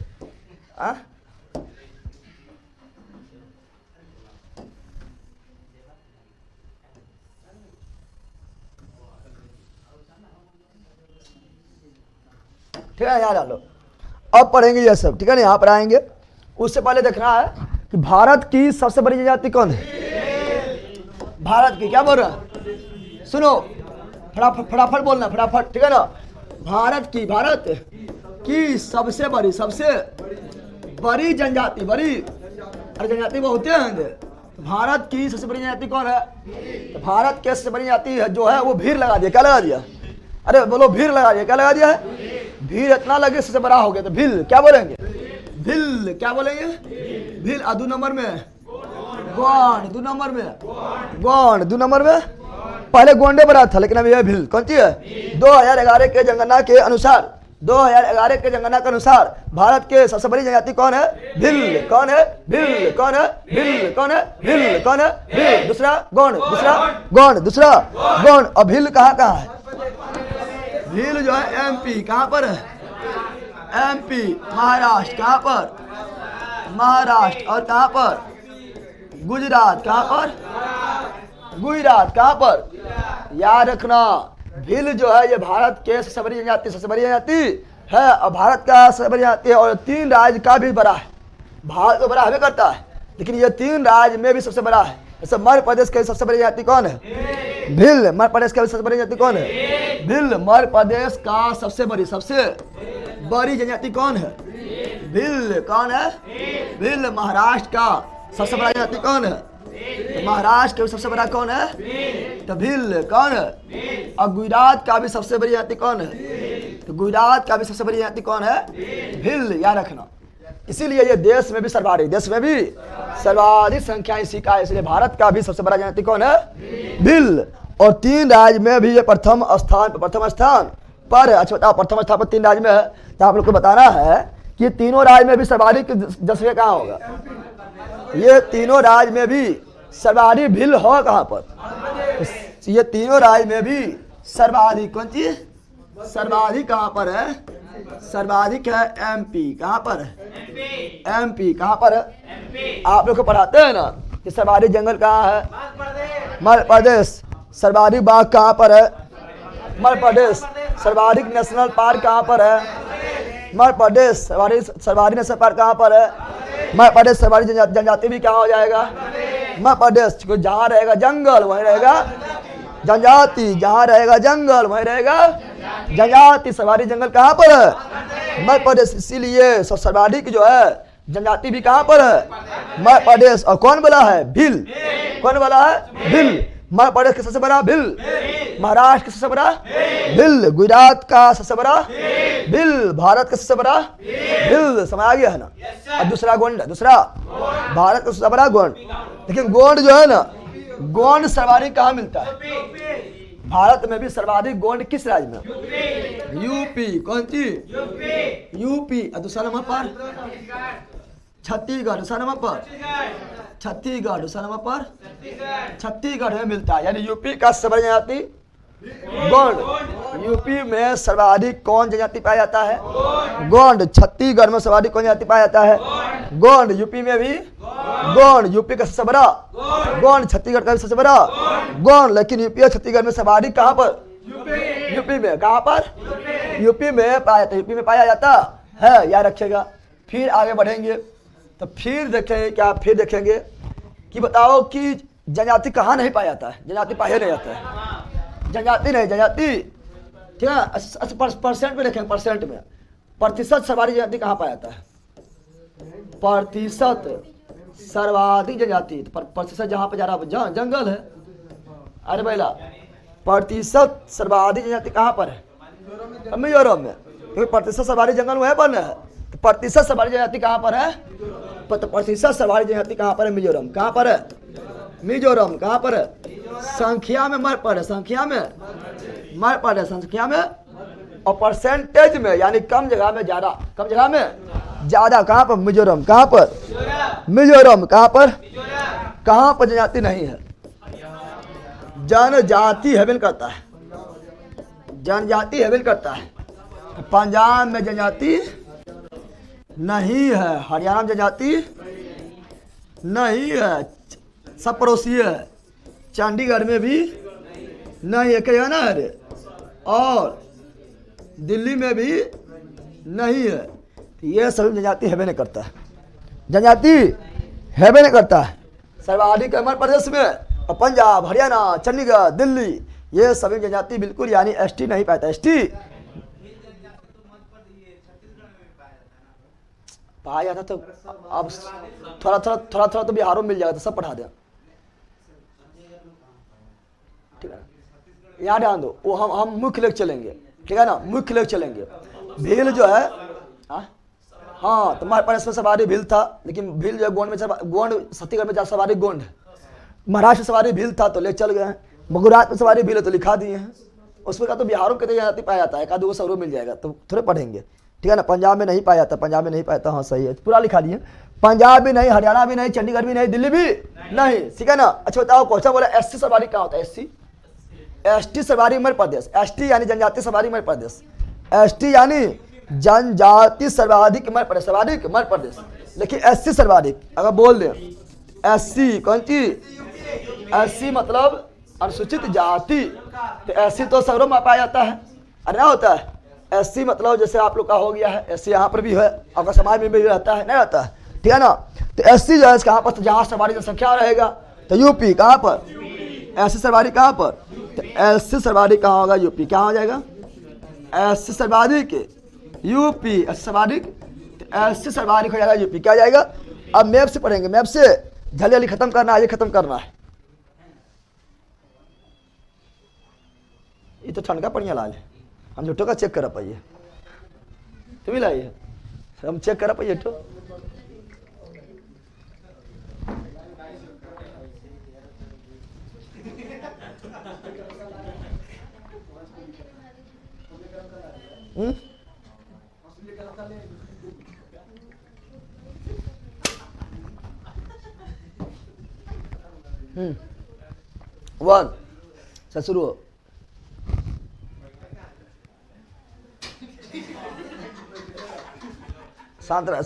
ठीक है, यहाँ डालो। अब पढ़ेंगे ये सब, ठीक है ना। यहाँ पर आएंगे उससे पहले देखना है कि भारत की सबसे बड़ी जनजाति कौन है। भारत की, क्या बोल रहा है, सुनो फटाफट बोलना, फटाफट, ठीक है ना। भारत की सबसे बड़ी जनजाति, बड़ी, अरे जनजाति बहुत हैं। तो भारत की सबसे बड़ी जनजाति कौन है? तो भारत की सबसे बड़ी जनजाति है जो है वो भीड़ लगा दिया। क्या लगा दिया? अरे बोलो, भीड़ लगा दिया। क्या लगा दिया है? भीड़ इतना लगे सबसे बड़ा हो गया तो भील, क्या बोलेंगे? भील, क्या बोलेंगे? भील। और 2 नंबर में गोंड, 2 नंबर में गोंड, 2 नंबर में पहले गोंडे बड़ा था लेकिन अब यह भील। कौन सी है? 2011 के जनगणना के अनुसार, 2011 के जनगणना के अनुसार भारत के सबसे बड़ी जनजाति कौन है? भील। कौन है? भील। कौन है? भील। कौन है? भील। कौन है? भील। दूसरा गोंड, दूसरा गोंड, दूसरा गोंड। और भील कहाँ है? भील जो है एमपी, कहाँ पर है? एमपी, महाराष्ट्र, कहाँ पर? महाराष्ट्र। और कहाँ पर? गुजरात। कहाँ पर? गुजरात। कहाँ पर? याद रखना, भील जो है ये भारत के सबसे बड़ी जनजाति है और भारत का सबसे बड़ी जनजाति है और 3 राज्य का भी बड़ा है। भारत तो बड़ा हमें करता है लेकिन ये 3 राज्य में भी सबसे बड़ा है। जैसे मध्य प्रदेश के सबसे बड़ी जनजाति कौन है? भील। मध्य प्रदेश का सबसे बड़ी जनजाति कौन है? भील। मध्य प्रदेश का सबसे बड़ी जनजाति कौन है? भील। कौन है? भील। महाराष्ट्र का सबसे बड़ा जनजाति कौन है? तो महाराष्ट्र का सबसे बड़ा कौन है? तो भील। कौन है? और गुजरात का भी सबसे बड़ी जनजाति कौन है? तो गुजरात का भी सबसे बड़ी जनजाति कौन है? भील। याद रखना। इसीलिए ये देश में भी सर्वाधिक संख्या इसी का है। इसलिए भारत का भी सबसे बड़ा जनजाति कौन है? भील। और 3 राज्य में भी ये प्रथम स्थान पर। अच्छा बताओ, प्रथम स्थान पर 3 राज्य में है तो आप लोग को बताना है कि तीनों राज्य में भी सर्वाधिक जनसंख्या कहाँ होगा? ये तीनों राज्य में भी सर्वाधिक भील हो कहाँ पर? ये तीनों राज्य में भी सर्वाधिक, कौन चीज सर्वाधिक कहाँ पर है? सर्वाधिक है एमपी। कहाँ पर है? एमपी। कहाँ पर है? आप लोग को पढ़ाते हैं ना कि सर्वाधिक जंगल कहाँ है? मध्य प्रदेश। सर्वाधिक बाघ कहाँ पर है? मध्य प्रदेश। सर्वाधिक नेशनल पार्क कहाँ पर है? मध्य प्रदेश। सर्वाधिक नेशनल पार्क कहाँ पर है? मध्य प्रदेश। सर्वाधिक जनजाति भी कहाँ हो जाएगा? मध्य प्रदेश। जहाँ रहेगा जंगल वहीं रहेगा जनजाति, जहाँ रहेगा जंगल वहीं रहेगा जनजाति। सर्वाधिक जंगल कहाँ पर है? मध्य प्रदेश। इसीलिए सर्वाधिक जो है जनजाति भी कहाँ पर है? मध्य प्रदेश। और कौन बड़ा है? भील। कौन बड़ा है? भील। मध्य प्रदेश का सबसे बड़ा भील। महाराष्ट्र का सबसे बड़ा भील। गुजरात का सबसे बड़ा भील। भारत का सबसे बड़ा भील। समझ आ गया है ना? और दूसरा गोंड, दूसरा भारत का सबसे बड़ा गोंड। लेकिन गोंड जो है ना, गोंड सर्वाधिक कहाँ मिलता है? भारत में भी सर्वाधिक गोंड किस राज्य में? यूपी। कौन सी? यूपी। और दूसरा नंबर पर छत्तीसगढ़। दूसरा नंबर पर छत्तीसगढ़। दूसरा नंबर पर छत्तीसगढ़ में मिलता है। यानी यूपी का सबसे बड़ी जनजाति गोंड। यूपी में सर्वाधिक कौन जनजाति पाया जाता है? गोंड। छत्तीसगढ़ में सर्वाधिक कौन जनजाति पाया जाता है? गोंड। यूपी में भी गोंड। यूपी का सबसे बड़ा गोंड। छत्तीसगढ़ का भी सबसे बड़ा गोंड। लेकिन यूपी और छत्तीसगढ़ में सर्वाधिक कहाँ पर? यूपी में। कहाँ पर? यूपी में पाया जाता है। यूपी में पाया जाता है, याद रखिएगा। फिर आगे बढ़ेंगे तो फिर देखेंगे क्या? फिर देखेंगे कि बताओ कि जनजाति कहाँ नहीं पाया जाता है? जनजाति पाया नहीं जाता है। जनजाति ठीक है। परसेंट में देखेंगे, परसेंट में प्रतिशत सर्वाधिक जनजाति कहाँ पाया जाता है? प्रतिशत सर्वाधिक जनजाति प्रतिशत जहाँ पे ज़्यादा जंगल है। अरे भैया, प्रतिशत सर्वाधिक जनजाति कहाँ पर है? मिजोरम में। क्योंकि प्रतिशत सर्वाधिक जंगल वह पर है। तो प्रतिशत सर्वाधिक जनजाति कहाँ पर है? प्रतिशत सर्वाधिक जनजाति कहाँ पर है? मिजोरम। कहाँ पर है? मिजोरम। कहाँ पर है? संख्या में मध्य प्रदेश। संख्या में मध्य प्रदेश। संख्या में और परसेंटेज में यानी कम जगह में ज्यादा, कम जगह में ज्यादा। कहाँ पर? मिजोरम। कहाँ पर? मिजोरम। कहाँ पर? कहाँ पर जनजाति नहीं है? जनजाति हेवन करता है। जनजाति हेवन करता है। पंजाब में जनजाति नहीं है। हरियाणा में जनजाति नहीं है, सब पड़ोसी है। चंडीगढ़ में भी नहीं है, कहीं ना है। और दिल्ली में भी नहीं है। ये सभी जनजाति हेबे नहीं करता है। जनजाति है भी नहीं करता है। सर्वाधिक मध्य प्रदेश में और पंजाब, हरियाणा, चंडीगढ़, दिल्ली, ये सभी जनजाति बिल्कुल यानी एसटी नहीं पाता। एसटी पाया जाता तो अब थोड़ा तो बिहारों में मिल जाएगा तो सब पढ़ा दें, ठीक है। यहाँ ध्यान दो, वो हम मुख्य लेकर चलेंगे, ठीक है ना, मुख्य लेकर चलेंगे। भील जो है हाँ, तो हमारे प्रदेश में सवारी भील था, लेकिन भील जो है गोंड में, गोंड छत्तीसगढ़ में सवारी गोंड है। महाराष्ट्र में सवारी भील था तो ले चल गए हैं। गुजरात में सवारी भील है तो लिखा दिए हैं। उसमें का तो बिहारों के जाति पाया जाता है, एक आधो सौरों मिल जाएगा तो थोड़े पढ़ेंगे, ठीक है ना। पंजाब में नहीं पाया जाता, पंजाब में नहीं पाया जाता, हाँ सही है, पूरा लिखा दिए। पंजाब भी नहीं, हरियाणा भी नहीं, चंडीगढ़ भी नहीं, दिल्ली भी नहीं, ठीक है ना। अच्छा बताओ क्वेश्चन बोला एसटी सवारी कहाँ होता है? एसटी सवारी मध्य प्रदेश। एसटी यानी जनजाति सवारी मध्य प्रदेश। एसटी यानी जनजाति सर्वाधिक मध्य प्रदेश, सर्वाधिक मध्य प्रदेश। लेकिन एससी सर्वाधिक अगर बोल दें, एससी कौन चीज? एससी मतलब अनुसूचित जाति। तो एससी तो सगरों में पाया जाता है, अरे ना होता है। एससी मतलब जैसे आप लोग का हो गया है, एससी यहाँ पर भी है, आपका समाज में भी रहता है, नहीं रहता है, ठीक है ना। तो एससी जो है कहाँ पर? जहाँ सर्वाधिक जनसंख्या रहेगा तो यूपी। कहाँ पर? एससी सर्वाधिक कहाँ पर? तो एससी सर्वाधिक कहाँ होगा? यूपी। क्या हो जाएगा? एससी सर्वाधिक यूपी। एससी सर्वाधिक, एससी सर्वाधिक हो जाएगा यूपी। क्या जाएगा? अब मैप से पढ़ेंगे, मैप से जल्दी जल्दी खत्म करना है, ये खत्म करना है। ये तो ठंड का बढ़िया लाल है, हम झूठो का चेक कर पाइए, तुम्हें लाइए हम चेक कर पाइए तो वन से शुरू हो। शांत रह,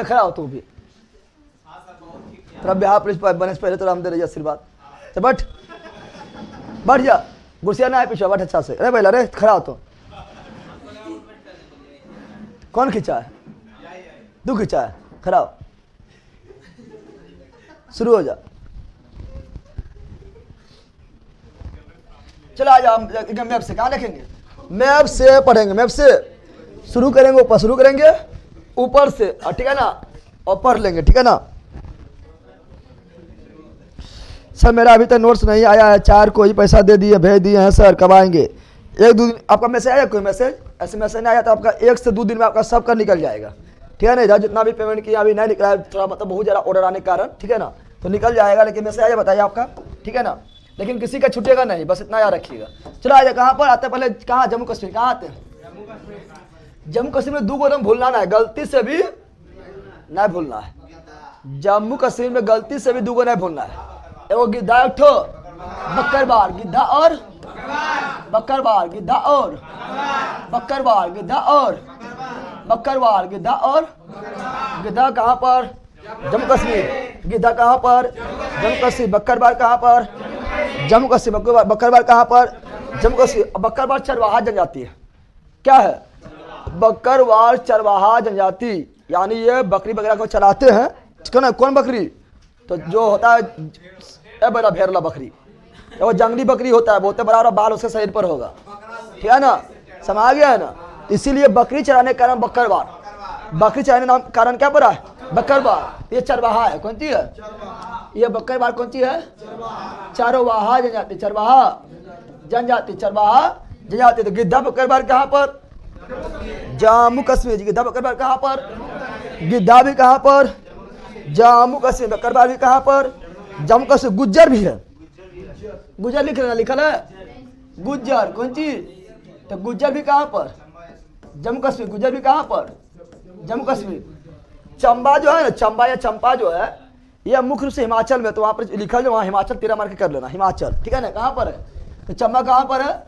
खड़ा हो तू भी। तेरा बिहार पुलिस बने से पहले तो हम दे रही आशीर्वाद। तो बैठ जा, गुस्सा ना आए पीछे, बैठ अच्छा से। अरे भाई अरे खड़ा हो तो। कौन खींचा है? तू खींचा है, खड़ा हो। शुरू हो जा। चलो आ जाओ, मैप से कहाँ देखेंगे? मैप से पढ़ेंगे, मैप से शुरू करेंगे, ऊपर शुरू करेंगे ऊपर से, ठीक है ना, और पढ़ लेंगे, ठीक है ना। सर मेरा अभी तक नोट्स नहीं आया है, 4 को ही पैसा दे दिए, भेज दिए हैं सर, कब आएंगे? 1-2 दिन। आपका मैसेज आया? कोई मैसेज ऐसे मैसेज नहीं आया तो आपका 1 से 2 दिन में आपका सबका निकल जाएगा, ठीक है ना। इधर जितना भी पेमेंट किया अभी नहीं निकला है, थोड़ा मतलब बहुत ज़्यादा ऑर्डर आने के कारण, ठीक है ना, तो निकल जाएगा। लेकिन मैसेज आया बताइए आपका, ठीक है ना। लेकिन किसी का छूटेगा नहीं, बस इतना याद रखिएगा। चलो आ जाए, कहाँ पर आते हैं पहले? कहाँ? जम्मू कश्मीर। कहाँ आते हैं? जम्मू कश्मीर में 2 को एकदम भूलना नहीं, गलती से भी नहीं भूलना है। जम्मू कश्मीर में गलती से भी 2 को नहीं भूलना है। एगो गिद्धा, एक ठो बकरवाल, गिद्धा और बकरवाल, गिद्धा और बकरवाल, गिद्धा और बकरवाल, गिद्धा और गिद्धा। कहाँ पर? जम्मू कश्मीर। गिद्धा कहाँ पर? जम्मू कश्मीर। बकरवाल कहाँ पर? जम्मू कश्मीर। बकरवाल कहाँ पर? जम्मू कश्मीर। बकरवाल चरवाहा जनजाति है। क्या है? बकरवाल चरवाहा जनजाति, यानी ये बकरी वगैरह को चलाते हैं, ठीक है ना। कौन बकरी? तो जो होता है बड़ा भेरला बकरी, वो जंगली बकरी होता है, बहुत बड़ा बाल उसके शरीर पर होगा, ठीक है ना, समझ गया है ना। इसीलिए बकरी चराने का नाम बकरवाल, बकरी चराने नाम कारण क्या पड़ा है? बकरवाल। ये चरवाहा है, कौन सी है? ये बकरवाल कौन सी है? चरवाहा जनजाति, चरवाहा जनजाति, चरवाहा जनजाति। तो गिद्धा बकरवाल कहाँ पर? जम्मू कश्मीर। गिद्धा बकरवाल कहाँ पर? गिद्धा भी कहाँ पर? जम्मू कश्मीर। बकरवाल भी कहाँ पर? जम्मू कश्मीर। गुज्जर भी है, गुज्जर लिखल है, गुज्जर कौन चीज? तो गुज्जर भी कहाँ पर? जम्मू कश्मीर। गुज्जर भी कहाँ पर? जम्मू कश्मीर। चंबा जो है ना, चंबा या चंपा जो है, यह मुख्य रूप से हिमाचल में, तो वहाँ पर लिखा जो वहाँ हिमाचल तेरा मार के कर लेना, हिमाचल, ठीक है ना। कहाँ पर है? तो चंबा कहाँ पर है?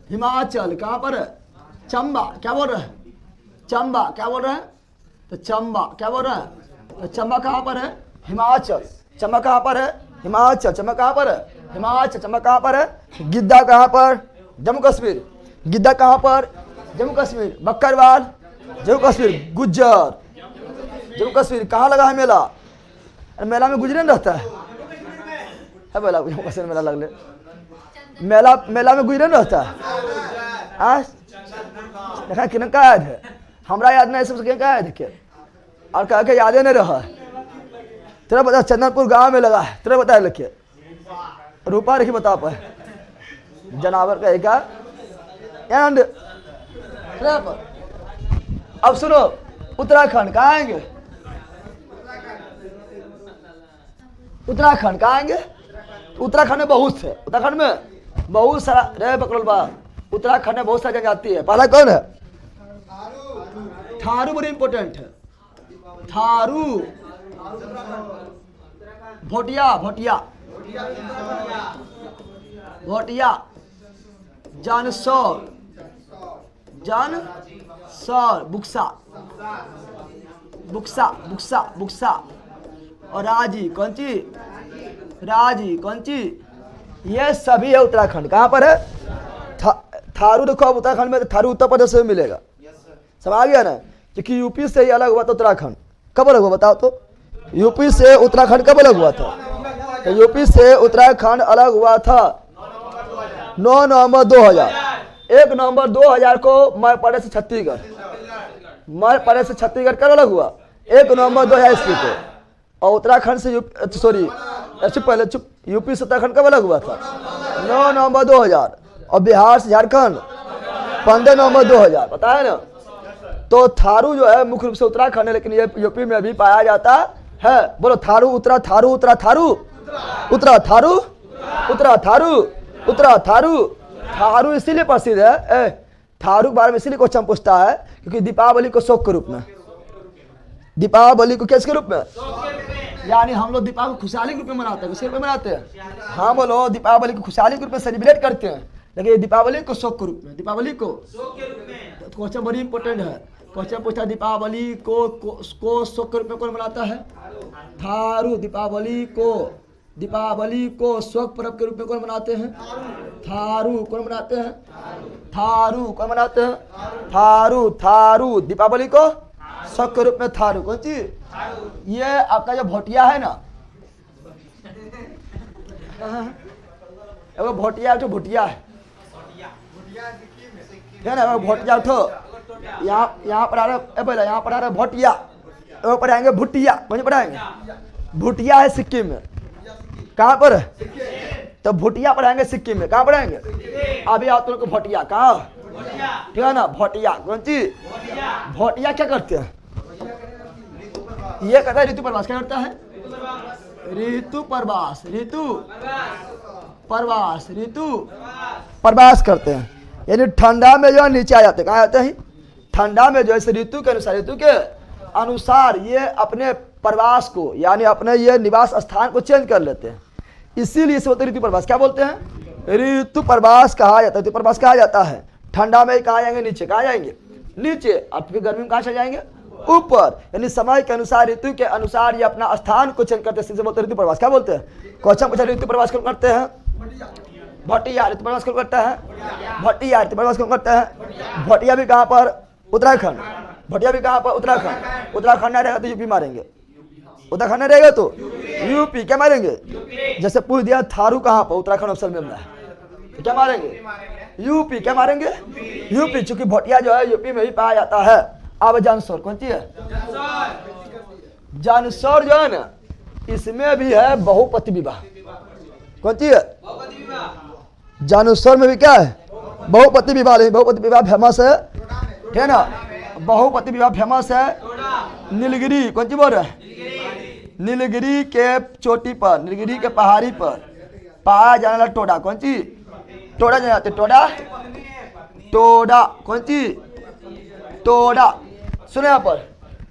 हिमाचल। कहाँ पर है? चंबा। क्या बोल रहा है? चंबा। क्या बोल रहा है? तो चंबा। क्या बोल रहा है? तो चंबा कहाँ पर है? हिमाचल। चंबा कहाँ पर है? हिमाचल। चंबा कहाँ पर है? हिमाचल। चंबा कहाँ पर है? गिद्धा कहाँ पर? जम्मू कश्मीर। गिद्धा कहाँ पर? जम्मू कश्मीर। बकरवाल जम्मू कश्मीर। गुज्जर जम्मू कश्मीर। कहाँ लगा है मेला? मेला में गुजरे न रहता है मेला, जम्मू कश्मीर मेला लगले, मेला में गुजरे न रहता है। देखा कि का याद है? हमरा याद नहीं, सबसे क्या याद है? और कह के यादे नहीं रहा। तेरा बता चंदनपुर गांव में लगा है, तेरा बता लिखे रूपा रखी बता पाए जनावर का एक एंड। अब सुनो उत्तराखंड कहाँ आएंगे? उत्तराखंड कहाँ आएंगे? उत्तराखंड में बहुत है, उत्तराखंड में बहुत सारा रे बकरोल बा। उत्तराखंड में बहुत सारी जनजाति है। पहला कौन है? थारू बड़ी इंपॉर्टेंट है। थारू, भोटिया, भोटिया, भोटिया, जानसौर, जानसौर, बुक्सा, बुक्सा, बुक्सा, बुक्सा और राजी। कौन ची? राजी। कौन ची? ये सभी है उत्तराखंड। कहाँ पर है? थारू। देखो अब उत्तराखंड में थारू उत्तर प्रदेश में मिलेगा। समझ आ गया ना? क्योंकि यूपी से ही अलग हुआ था उत्तराखंड। कब अलग हुआ बताओ तो? यूपी से उत्तराखंड कब अलग हुआ था? तो यूपी से उत्तराखंड अलग हुआ था 9 नवंबर 2000। 1 नवंबर 2000 को मध्य प्रदेश से छत्तीसगढ़, मध्य प्रदेश से छत्तीसगढ़ कब अलग हुआ? 1 नवंबर 2000 ईस्वी को। और उत्तराखंड से सॉरी पहले चुप, यूपी से उत्तराखंड कब अलग हुआ था? 9 नवंबर 2000। और बिहार से झारखंड 15 नवंबर 2000। पता है ना? तो थारू जो है मुख्य रूप से उत्तराखंड है, लेकिन ये यूपी में भी पाया जाता है। बोलो थारू, उत्तरा थारू, उत्तरा थारू, उत्तरा थारू, उत्तरा थारू, उत्तरा थारू। थारू इसीलिए प्रसिद्ध है, थारू के बारे में इसीलिए क्वेश्चन पूछता है क्योंकि दीपावली को शोक के रूप में, दीपावली को किसके रूप में? यानी हम लोग दीपावली खुशहाली के रूप में मनाते हैं। किसके रूप में मनाते हैं? हाँ बोलो, दीपावली को खुशहाली के रूप में सेलिब्रेट करते हैं, लेकिन दीपावली को शोक के रूप में, दीपावली को क्वेश्चन बड़ी इंपॉर्टेंट है। क्वेश्चन पूछा दीपावली को शोक के रूप में कौन मनाता है? थारू। दीपावली को शोक पर्व के रूप में कौन मनाते हैं? थारू। कौन मनाते हैं? थारू। कौन मनाते हैं? थारू। थारू दीपावली को शोक के रूप में थारू। कौन चीज? ये आपका जो भोटिया है ना, भोटिया तो भोटिया है ना, भोटिया उठो। यहाँ पर आ रहा, यहाँ पर आ रहा भोटिया, पर आएंगे भुटिया। कौन पढ़ाएंगे? भुटिया है सिक्किम में। कहाँ पर? तो भुटिया पढ़ाएंगे सिक्किम में। कहाँ पढ़ाएंगे? अभी आप लोग को भोटिया। कहाँ? ठीक है ना, भोटिया। कौन चीज? भोटिया क्या करते हैं? ये कहता है ऋतु प्रवास। क्या करता है? ऋतु प्रवास, ऋतु प्रवास, ऋतु प्रवास करते हैं। यानी ठंडा में जो है नीचे आ जाते हैं। कहाँ आते हैं? ठंडा में जो है ऋतु के अनुसार, ऋतु के अनुसार ये अपने प्रवास को, यानी अपने ये निवास स्थान को चेंज कर लेते हैं। इसीलिए इसे बोलते हैं ऋतु प्रवास। क्या बोलते हैं? ऋतु प्रवास कहा जाता है। ऋतु प्रवास कहा जाता है। ठंडा में कहाँ जाएंगे? नीचे। कहाँ जाएंगे? नीचे। और फिर गर्मी में कहाँ चले जाएंगे? ऊपर। यानी समय के अनुसार, ऋतु के अनुसार ये अपना स्थान को चेंज करते हैं। इसे बोलते हैं ऋतु प्रवास। क्या बोलते हैं? क्वेश्चन पूछा ऋतु प्रवास क्यों करते हैं? भटिया। ऋतु प्रवास क्यों करता है? भटिया। ऋतु प्रवास क्यों करता है? भटिया भी कहाँ पर? उत्तराखंड। भटिया भी कहाँ पर? उत्तराखंड। उत्तराखंड नहीं रहेगा तो यूपी मारेंगे। उत्तराखंड नहीं रहेगा तो यूपी क्या मारेंगे? जैसे पूछ दिया थारू कहाँ पर? उत्तराखंड ऑप्शन में है, तो क्या मारेंगे? यूपी। क्या मारेंगे? यूपी। चूंकि भटिया जो है यूपी में ही पाया जाता है। अब जानसौर कौन सी है? जानसौर जो है ना, इसमें भी है बहुपति विवाह। कौन सी है? जानसौर में भी क्या है? बहुपति विवाह। बहुपति विवाह फेमस है, है ना? बहुपति विवाह फेमस है। नीलगिरी। कौन सी बोल रहा है? नीलगिरी के चोटी पर, नीलगिरी के पहाड़ी पर पाया जाने वाला टोडा। कौन सी? टोडा जाते। टोडा, टोडा। कौन सी? टोडा। सुने यहाँ पर,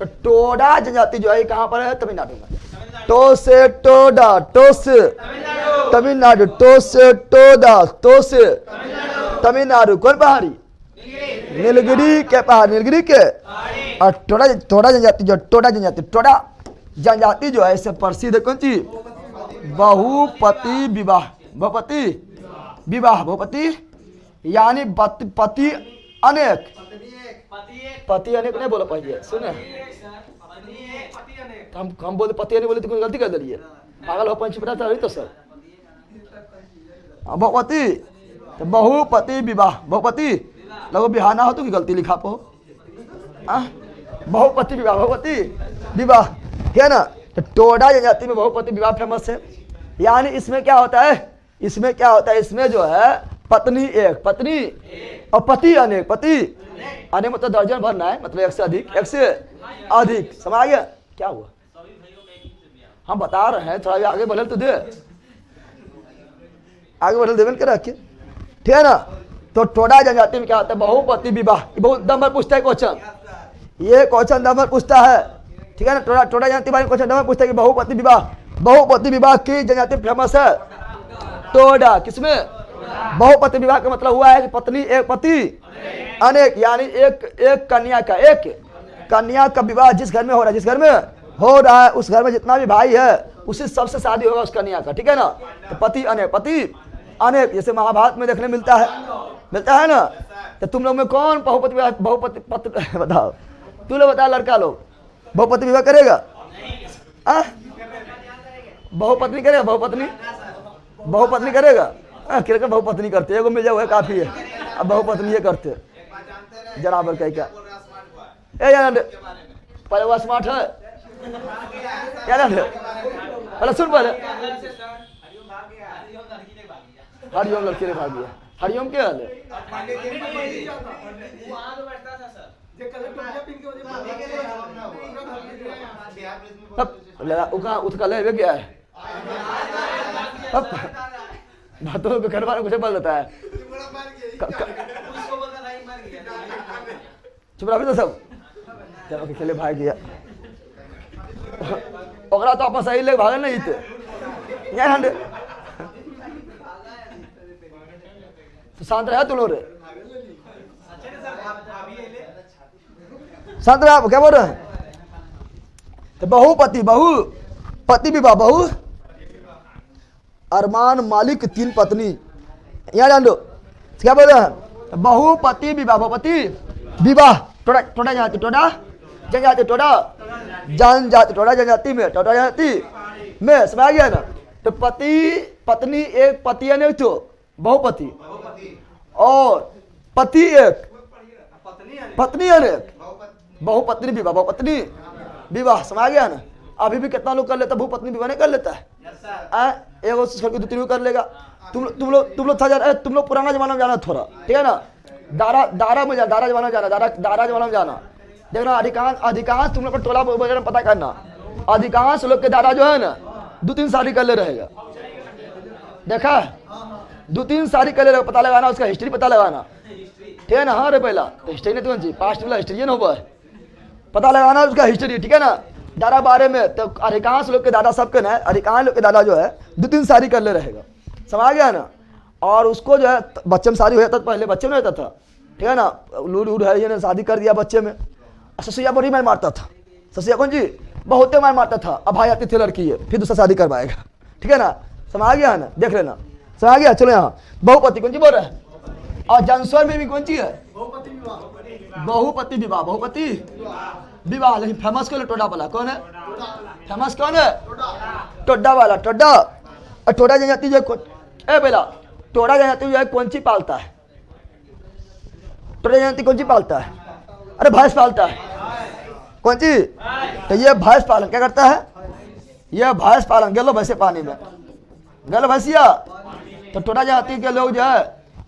तो टोडा जनजाति जो है कहाँ पर है? तमिलनाडु में। टो से टोडा, टो से तमिलनाडु, टो से टोडा, तो से तमिलनाडु। कौन पहाड़ी? नीलगिरी के पहाड़, नीलगिरी के। और टोडा जनजाति जो, टोडा जनजाति, टोडा जनजाति जो है इससे प्रसिद्ध है। कौन सी? बहुपति विवाह। बहुपति विवाह। बहुपति यानी पति अनेक। पति अनेक नहीं बोला पहले, सुने हम बोले पति नहीं बोले तो कोई गलती कर दिए, पागल हो पंच पता तो सर। बहुपति तो बहुपति विवाह, बहुपति लगो बिहाना हो तो की गलती लिखा पो, बहुपति विवाह, बहुपति विवाह है ना। तो टोडा जनजाति में बहुपति विवाह फेमस है। यानी इसमें क्या होता है, इसमें क्या होता है, इसमें जो है पत्नी एक, पत्नी और पति अनेक, पति अनेक मतलब दर्जन भरना है, मतलब एक से अधिक, एक से अधिक। समझ गया क्या हुआ? हम बता रहे हैं, थोड़ा आगे बढ़ल तो दे, आगे बढ़ल देवन के रखिए, ठीक है ना। तो टोडा जनजाति में क्या होता है, बहुपति विवाह। बहुत नंबर पूछता है क्वेश्चन, ये क्वेश्चन नंबर पूछता है, ठीक है ना। टोडा जनजाति बारे में क्वेश्चन नंबर पूछता है कि बहुपति विवाह, बहुपति विवाह की जनजाति फेमस है टोडा। किसमें? बहुपति विवाह का मतलब हुआ है कि पत्नी एक, पति अनेक, यानी एक कन्या का, एक कन्या का विवाह जिस घर में हो रहा है, जिस घर में हो रहा है उस घर में जितना भी भाई है उसी सबसे शादी होगा उस कन्या का, ठीक है ना। तो पति अनेक, पति अनेक, जैसे महाभारत में देखने मिलता है ना। तो तुम लोग में कौन बहुपति विवाह, बहुपति पति बताओ, तू लोग बता, लड़का लोग बहुपति विवाह करेगा? बहुपत्नी करेगा? बहुपत्नी करेगा? किरक बहुपत्नी करते, एगो मिल जाओ काफी है, अब बहुपत्नी ये करते जनाबर कह क्या। ए यार पहले वो स्मार्ट है क्या ना, पहले सुन, पहले हरिओम लड़के ने भाग गया। हरिओम क्या हाल है? उसका ले गया है, बातों घर वाले कुछ बोल देता है, चुप रहा तो सब खेले भाग गया, ओकरा तो अपन सही ले भागल नहीं थे यार। तो शांत रहा तुम लोग, शांत रहा, क्या बोल रहे हैं? तो बहुपति विवाह, बहु अरमान मालिक तीन पत्नी, यहाँ जान दो क्या बोल रहे हैं? बहुपति विवाह, बहुपति विवाह, टोडा जनजाति, टोडा जनजाति, टोडा जनजाति, टोडा जनजाति में, टोडा जनजाति में समझ गया ना। तो पति पत्नी एक, पति अनेक, तो बहुपति, और पति एक, पत्नी अनेक, बहुपत्नी विवाह, बहुपत्नी विवाह समझ गया ना। अभी भी कितना लोग कर लेता, बहुपत्नी विवाह नहीं कर लेता है, एगो छोड़ के दो तीन कर लेगा। तुम लोग था, तुम लोग पुराना जमाना में जाना थोड़ा, ठीक है ना। दारा में जाना, दारा जमाना में जाना, दारा जमाना में जाना, देखना अधिकांश तुम लोग का टोला वगैरह पता करना, अधिकांश लोग के दादा जो है ना 2-3 शादी कर ले रहेगा, देखा 2-3 शादी कर ले रहेगा, पता लगाना, उसका हिस्ट्री पता लगाना, ठीक है ना। हाँ रे पहला तो हिस्ट्री नहीं, तो पास्ट वाला हिस्ट्री ना हो, पता लगाना उसका हिस्ट्री, ठीक है ना। दादा बारे में तो अधिकांश लोग के दादा सबके ना, अधिकांश लोग के दादा जो है 2-3 शादी कर ले रहेगा, समझ गया ना। और उसको जो है बच्चे में शादी हो जाता, पहले बच्चे में रहता था, ठीक है ना। लूड है ये ने शादी कर दिया बच्चे में, ससुया बड़ी मार मारता था, ससुया कौन जी बहुत मार मारता था। अब भाई आती थी लड़की है, फिर दूसरा शादी करवाएगा, ठीक है ना, समझ गया ना, देख लेना, समझ गया। चलो यहाँ बहुपति कौन सी बोल रहा है, और जनस्वर में भी कौन सी है, बहुपति विवाह, बहुपति विवाह। लेकिन फेमस कौन है? टोडा वाला कौन है? फेमस कौन है? टोडा वाला, टोडा। और टोडा जनजाति जो है बेला, टोडा जनजाति जो है कौन सी पालता है? टोडा जनजाति कौन सी पालता है? अरे भैंस पालता है, कौन सी? तो ये भैंस पालन क्या करता है? ये भैंस पालन, गलो भैंसे पानी में, गलो भैंसिया। तो टोडा जनजाति के लोग जो है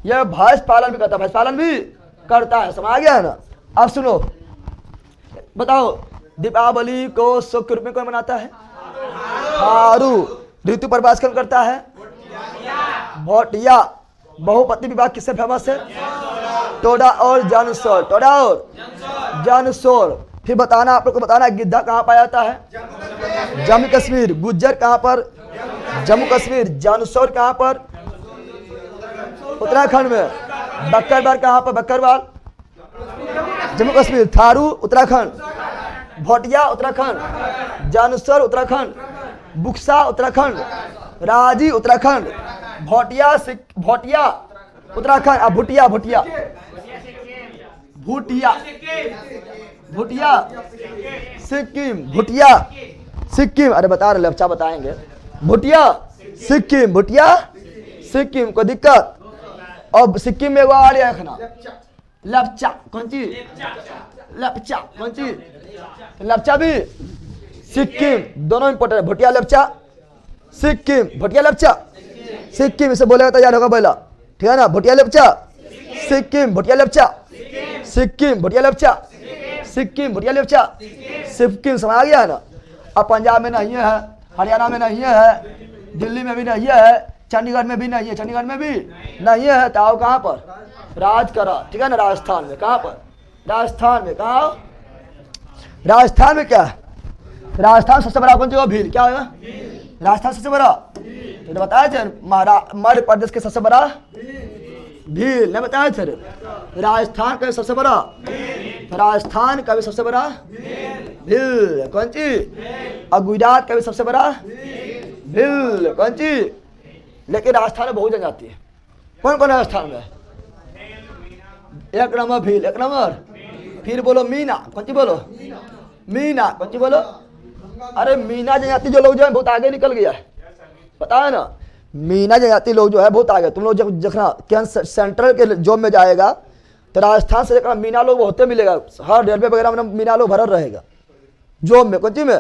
ये भैंस पालन भी करता है, भैंस पालन भी करता है, समझ गया है ना। अब सुनो, बताओ दीपावली को शोक के रूप में कौन मनाता है? थारू। ऋतु प्रवास कौन करता है? भोटिया। बहुपति विवाह किससे फेमस है? टोडा और जनस्वर, टोडा और जनस्वर। फिर बताना, आप लोग को बताना गिद्धा कहाँ पाया जाता है? जम्मू कश्मीर। गुज्जर कहाँ पर? जम्मू कश्मीर। जनस्वर कहाँ पर? उत्तराखंड में। बकरवाल कहाँ पर? बकरवाल जम्मू कश्मीर। थारू उत्तराखंड। भोटिया उत्तराखंड। जानसर उत्तराखंड। बुक्सा उत्तराखंड। राजी उत्तराखंड। भोटिया उत्तराखंड। अब भुटिया सिक्किम, भुटिया सिक्किम, अरे बता रहे लपचा बताएंगे, भुटिया सिक्किम, भुटिया सिक्किम, कोई दिक्कत? और सिक्किम में एगो और रखना, लपचा, कौन चीज? लपचा, कौन चीज? लपचा भी सिक्किम, दोनों इंपोर्टेंट है, भुटिया लपचा सिक्किम, भुटिया लपचा सिक्किम, इसे बोलेगा तैयार होगा बोला, ठीक है ना? भुटिया लपचा सिक्किम, भुटिया लपचा सिक्किम, भुटिया लपचा सिक्किम, भुटिया लपचा सिक्किम, समझ आ गया ना? अब पंजाब में नहीं है, हरियाणा में नहीं है, दिल्ली में भी नहीं है, चंडीगढ़ में भी नहीं है, चंडीगढ़ में भी नहीं है, तो आओ कहाँ पर? राजकरा, ठीक है ना? राजस्थान में, कहाँ पर? राजस्थान में, कहाँ? राजस्थान में क्या है? राजस्थान सबसे बड़ा कौन सी भील, क्या होगा? राजस्थान सबसे बड़ा, तो बताया थे मध्य प्रदेश के सबसे बड़ा भील, नहीं बताया थे? राजस्थान का भी सबसे बड़ा, राजस्थान का भी सबसे बड़ा भील, कौन सी? और गुजरात का भी सबसे बड़ा भील, कौन सी? लेकिन राजस्थान में बहुत जनजाति है। कौन कौन है राजस्थान में? एक नंबर भील, एक नंबर, फिर बोलो मीना, कौन सी बोलो? मीना, कौन सी बोलो? अरे मीना जनजाति जो लोग जो है बहुत आगे निकल गया है, पता है ना? मीना जनजाति लोग जो है बहुत आगे, तुम लोग जब देखना क्या सेंट्रल के जॉब में जाएगा तो राजस्थान से देखना मीना लोग होते मिलेगा, हर रेलवे वगैरह में मीना लोग भरल रहेगा जॉब में, कौन सी में?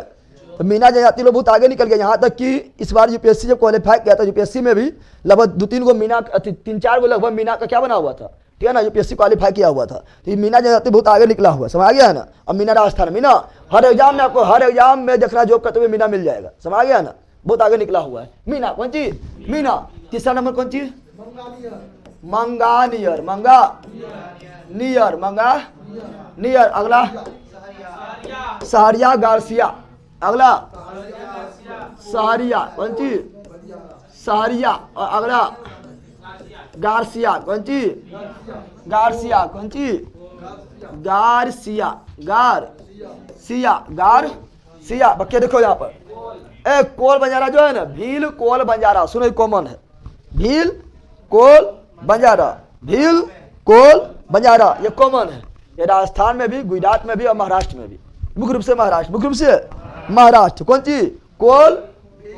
तो मीना जनजाति लोग बहुत आगे निकल गया, यहाँ तक कि इस बार यूपीएससी जब क्वालिफाई किया था, यूपीएससी में भी लगभग 2-3 गो मीना, 3-4 गो लगभग मीना का क्या बना हुआ था, ठीक है ना? यूपीएससी क्वालिफाई किया हुआ था, तो ये मीना जनजाति बहुत आगे निकला हुआ, समझ आ गया है ना? अब मीना राजस्थान, मीना हर एग्जाम में आपको, हर एग्जाम में देखना जॉब करते हुए मीना मिल जाएगा, समझ आ गया ना? बहुत आगे निकला हुआ है मीना, कौन चीज? मीना। तीसरा नंबर कौन चीज? मंगानियर, मंगा नियर, मंगा नियर। अगला सहरिया गार्सिया, अगला सहरिया, कौन चीज? सहरिया। और अगला गार्सिया, कौन चीज? गार्सिया, कौन चीज? Garcia, Garcia, Garcia. बच्चे देखो यहाँ पर एक कोल बंजारा जो है ना, भील कोल बंजारा, सुनो कॉमन है, भील कोल बंजारा, भील कोल बंजारा, ये कॉमन है। ये राजस्थान में भी, गुजरात में भी और महाराष्ट्र में भी, मुख्य रूप से महाराष्ट्र, मुख्य रूप से महाराष्ट्र। कौन सी? कोल,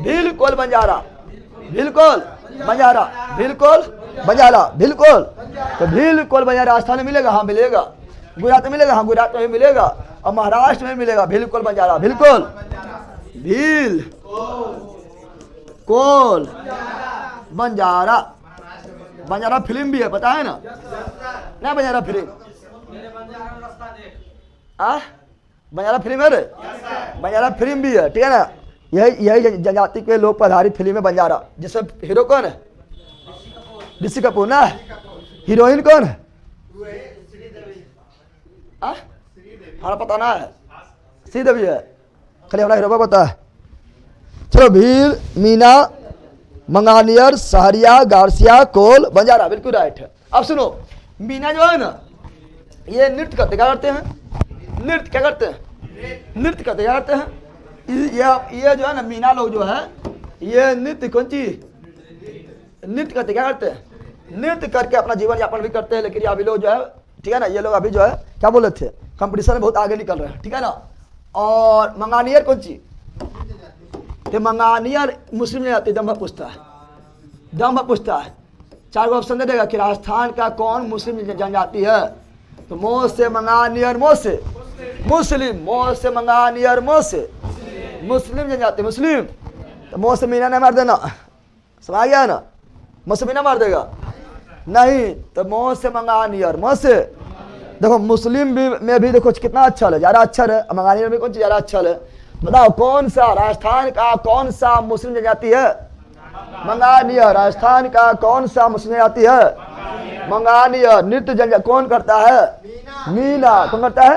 भील कोल बंजारा, भील कोल बंजारा, भील कोल बंजारा, भील कोल। तो भील कोल बंजारा राजस्थान में मिलेगा, हाँ मिलेगा। गुजरात में मिलेगा, हाँ गुजरात में भी मिलेगा। और महाराष्ट्र में मिलेगा भील कोल बंजारा, भील कोल, भील कोल बंजारा। बंजारा फिल्म भी है, पता है ना? ना बंजारा फिल्म, बंजारा फिल्म है रे, बंजारा फिल्म भी है, ठीक है ना? यही जनजाति के लोग पर आधारित फिल्म है बंजारा, जिसमें हीरो कौन है? ऋषि कपूर ना। हीरोइन कौन है? हमारा पता ना है, सीधे भी है, खाली हमारा हीरो का पता है। चलो, भील, मीना, मंगानियर, सहरिया, गार्सिया, कोल बंजारा, बिल्कुल राइट है। अब सुनो, मीना जो है ना, ये नृत्य करते क्या करते हैं? नृत्य क्या करते हैं? नृत्य करते क्या करते हैं? ये जो है ना, मीना लोग जो है, ये नृत्य कौन चीज? नृत्य करते क्या करते हैं? नृत्य करके अपना जीवन यापन भी करते हैं। लेकिन ये अभी लोग जो है, ठीक है ना, ये लोग अभी जो है क्या बोले थे, कंपटीशन में बहुत आगे निकल रहे हैं, ठीक है ना? और मंगानियर कौन चीज? तो मंगानियर मुस्लिम जाति, दम्भ पूछता है, दम्भ पूछता है। 4 गो ऑप्शन दे देगा कि राजस्थान का कौन मुस्लिम जनजाति है? तो मोह से मंगानियर, मोह से मुस्लिम, मोह से मंगानियर, मोह से मुस्लिम जनजाति, मुस्लिम। तो मोह से मीना नहीं मार देना, समझ गया ना? मोह से मीना मार देगा नहीं, तो मोह से मंगानियर, मोह से। देखो मुस्लिम भी में भी देखो कितना अच्छा है, ज़्यादा अच्छा है। मंगानियर में कौन सी ज़्यादा अच्छा है? बताओ कौन सा राजस्थान का कौन सा मुस्लिम जनजाति है? मंगानियर। राजस्थान का कौन सा मुस्लिम जनजाति है? मंगानियर। नृत्य जनजाति कौन करता है? मीना। कौन करता है?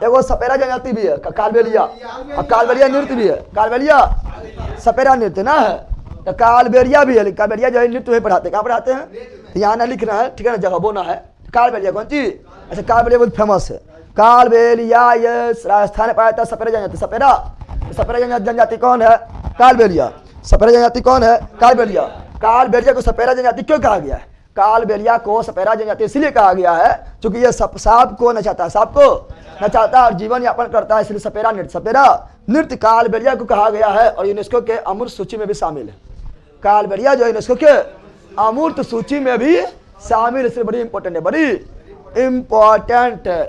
एगो सपेरा जनजाति भी है, कालबेलिया। और कालबेलिया नृत्य भी है, कालबेलिया सपेरा नृत्य ना है, तो कालबेलिया भी है। कालबेलिया जो है नृत्य वही पढ़ाते, कहाँ पढ़ाते हैं? तो यहाँ ना लिखना है, ठीक है ना, जगह बोना है। कालबेलिया कौन चीज? अच्छा, कालबेलिया बहुत फेमस है। कालबेलिया ये राजस्थान में पाया था, सपेरा जनजाति, सपेरा। सपेरा जनजाति कौन है? कालबेलिया। सपेरा जनजाति कौन है? कालबेलिया। कालबेलिया को सपेरा जनजाति क्यों कहा गया है? कालबेलिया को सपेरा जनजाति इसलिए कहा गया है क्योंकि ये सांप को नचाता है, सांप को नचाता है और जीवन यापन करता है, इसलिए सपेरा नृत्य कालबेलिया को कहा गया है और यूनेस्को के अमूर्त सूची में भी शामिल है। कालबेलिया जो यूनेस्को के अमूर्त सूची में भी शामिल, इसलिए बड़ी इंपॉर्टेंट है, बड़ी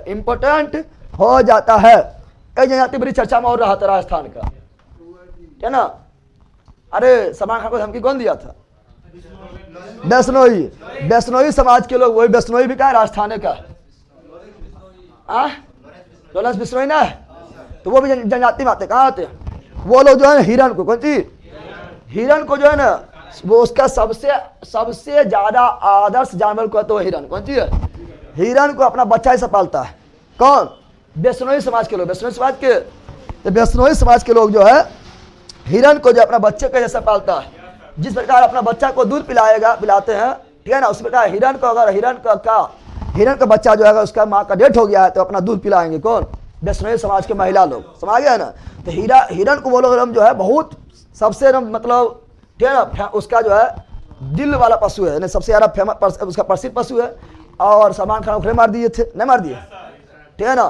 इंपॉर्टेंट हो जाता है। एक जनजाति बड़ी चर्चा में और रहा था राजस्थान का, क्या ना, अरे सलमान खान को धमकी कौन दिया था? वैष्णोई समाज के लोग, वही वैष्णोई भी कहा है राजस्थान का, लोरेंस बिश्नोई ना, तो वो भी जनजाति में आते, कहाँ आते? वो लोग जो है हिरन को, कौन सी हिरन को जो है ना, वो उसका सबसे ज्यादा आदर्श जानवर को है तो हिरन, कौन सी है? हिरन को अपना बच्चा ऐसा पालता है। कौन? वैष्णोई समाज के लोग, वैष्णोई समाज के लोग जो है हिरन को जो अपना बच्चे का जैसा पालता है। जिस प्रकार अपना बच्चा को दूध पिलाते हैं, ठीक है ना, उसी प्रकार हिरन को, अगर हिरन का बच्चा जो है उसका माँ का डेथ हो गया है तो अपना दूध पिलाएंगे कौन? वैष्णोई समाज के महिला लोग, समझ गया ना। तो हिरन को वो लोग जो है बहुत सबसे मतलब, ठीक है ना, उसका जो है दिल वाला पशु है, सबसे ज्यादा फेमस उसका प्रसिद्ध पशु है। और सलमान खान उखड़े मार दिए थे, नहीं मार दिए, ठीक है ना।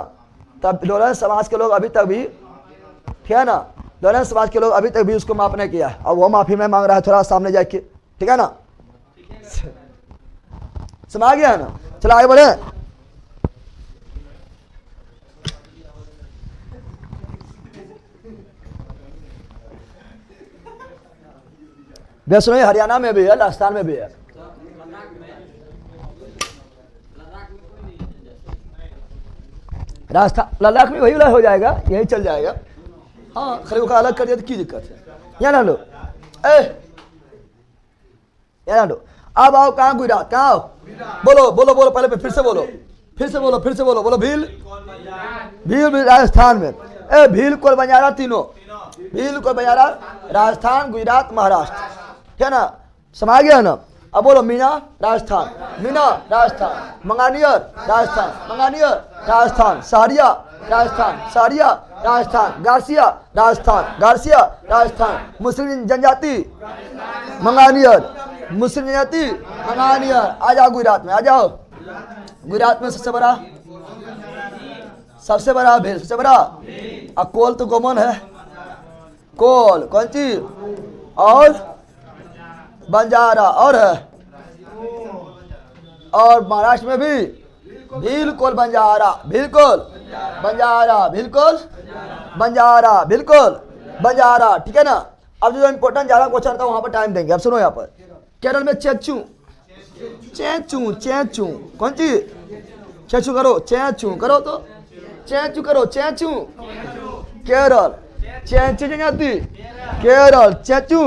तब लोरेंस समाज के लोग अभी तक भी, ठीक है ना, लोरेंस समाज के लोग अभी तक भी उसको माफ नहीं किया है और वो माफी में मांग रहा है थोड़ा सामने जाके, ठीक है ना, समझ गया है ना। चलो आगे बढ़े। वैष्णोई हरियाणा में भी है, राजस्थान में भी है। राजस्थान लद्दाख में वही हो जाएगा, यही चल जाएगा। हाँ, खरी को अलग कर दिया तो की दिक्कत है? यहाँ ना लो, यहाँ ना लो। अब आओ कहाँ? गुजरात। कहाँ आओ? बोलो बोलो बोलो, पहले फिर से बोलो, बोलो भील राजस्थान में। भील कोल बंजारा तीनों, भील कोल बंजारा राजस्थान, गुजरात, महाराष्ट्र, ठीक है ना, समझ गया ना। अब बोलो मीना राजस्थान, मंगानियर राजस्थान, सहारिया राजस्थान, गार्सिया राजस्थान, मुस्लिम जनजाति मंगानियर, आ जाओ गुजरात में, आ जाओ। गुजरात में सबसे बड़ा भेल, सबसे बड़ा कोल तो कॉमन है, कोल कौन सी, और बंजारा और है, और महाराष्ट्र में भी बिल्कुल बंजारा, ठीक है ना। अब जो इम्पोर्टेंट ज्यादा क्वेश्चन था वहां पर टाइम देंगे। अब सुनो, यहाँ पर केरल में चेचू, कौन सी? चेचू करो, तो चेचू करो, केरल चेचू जनजाति, केरल चेचू,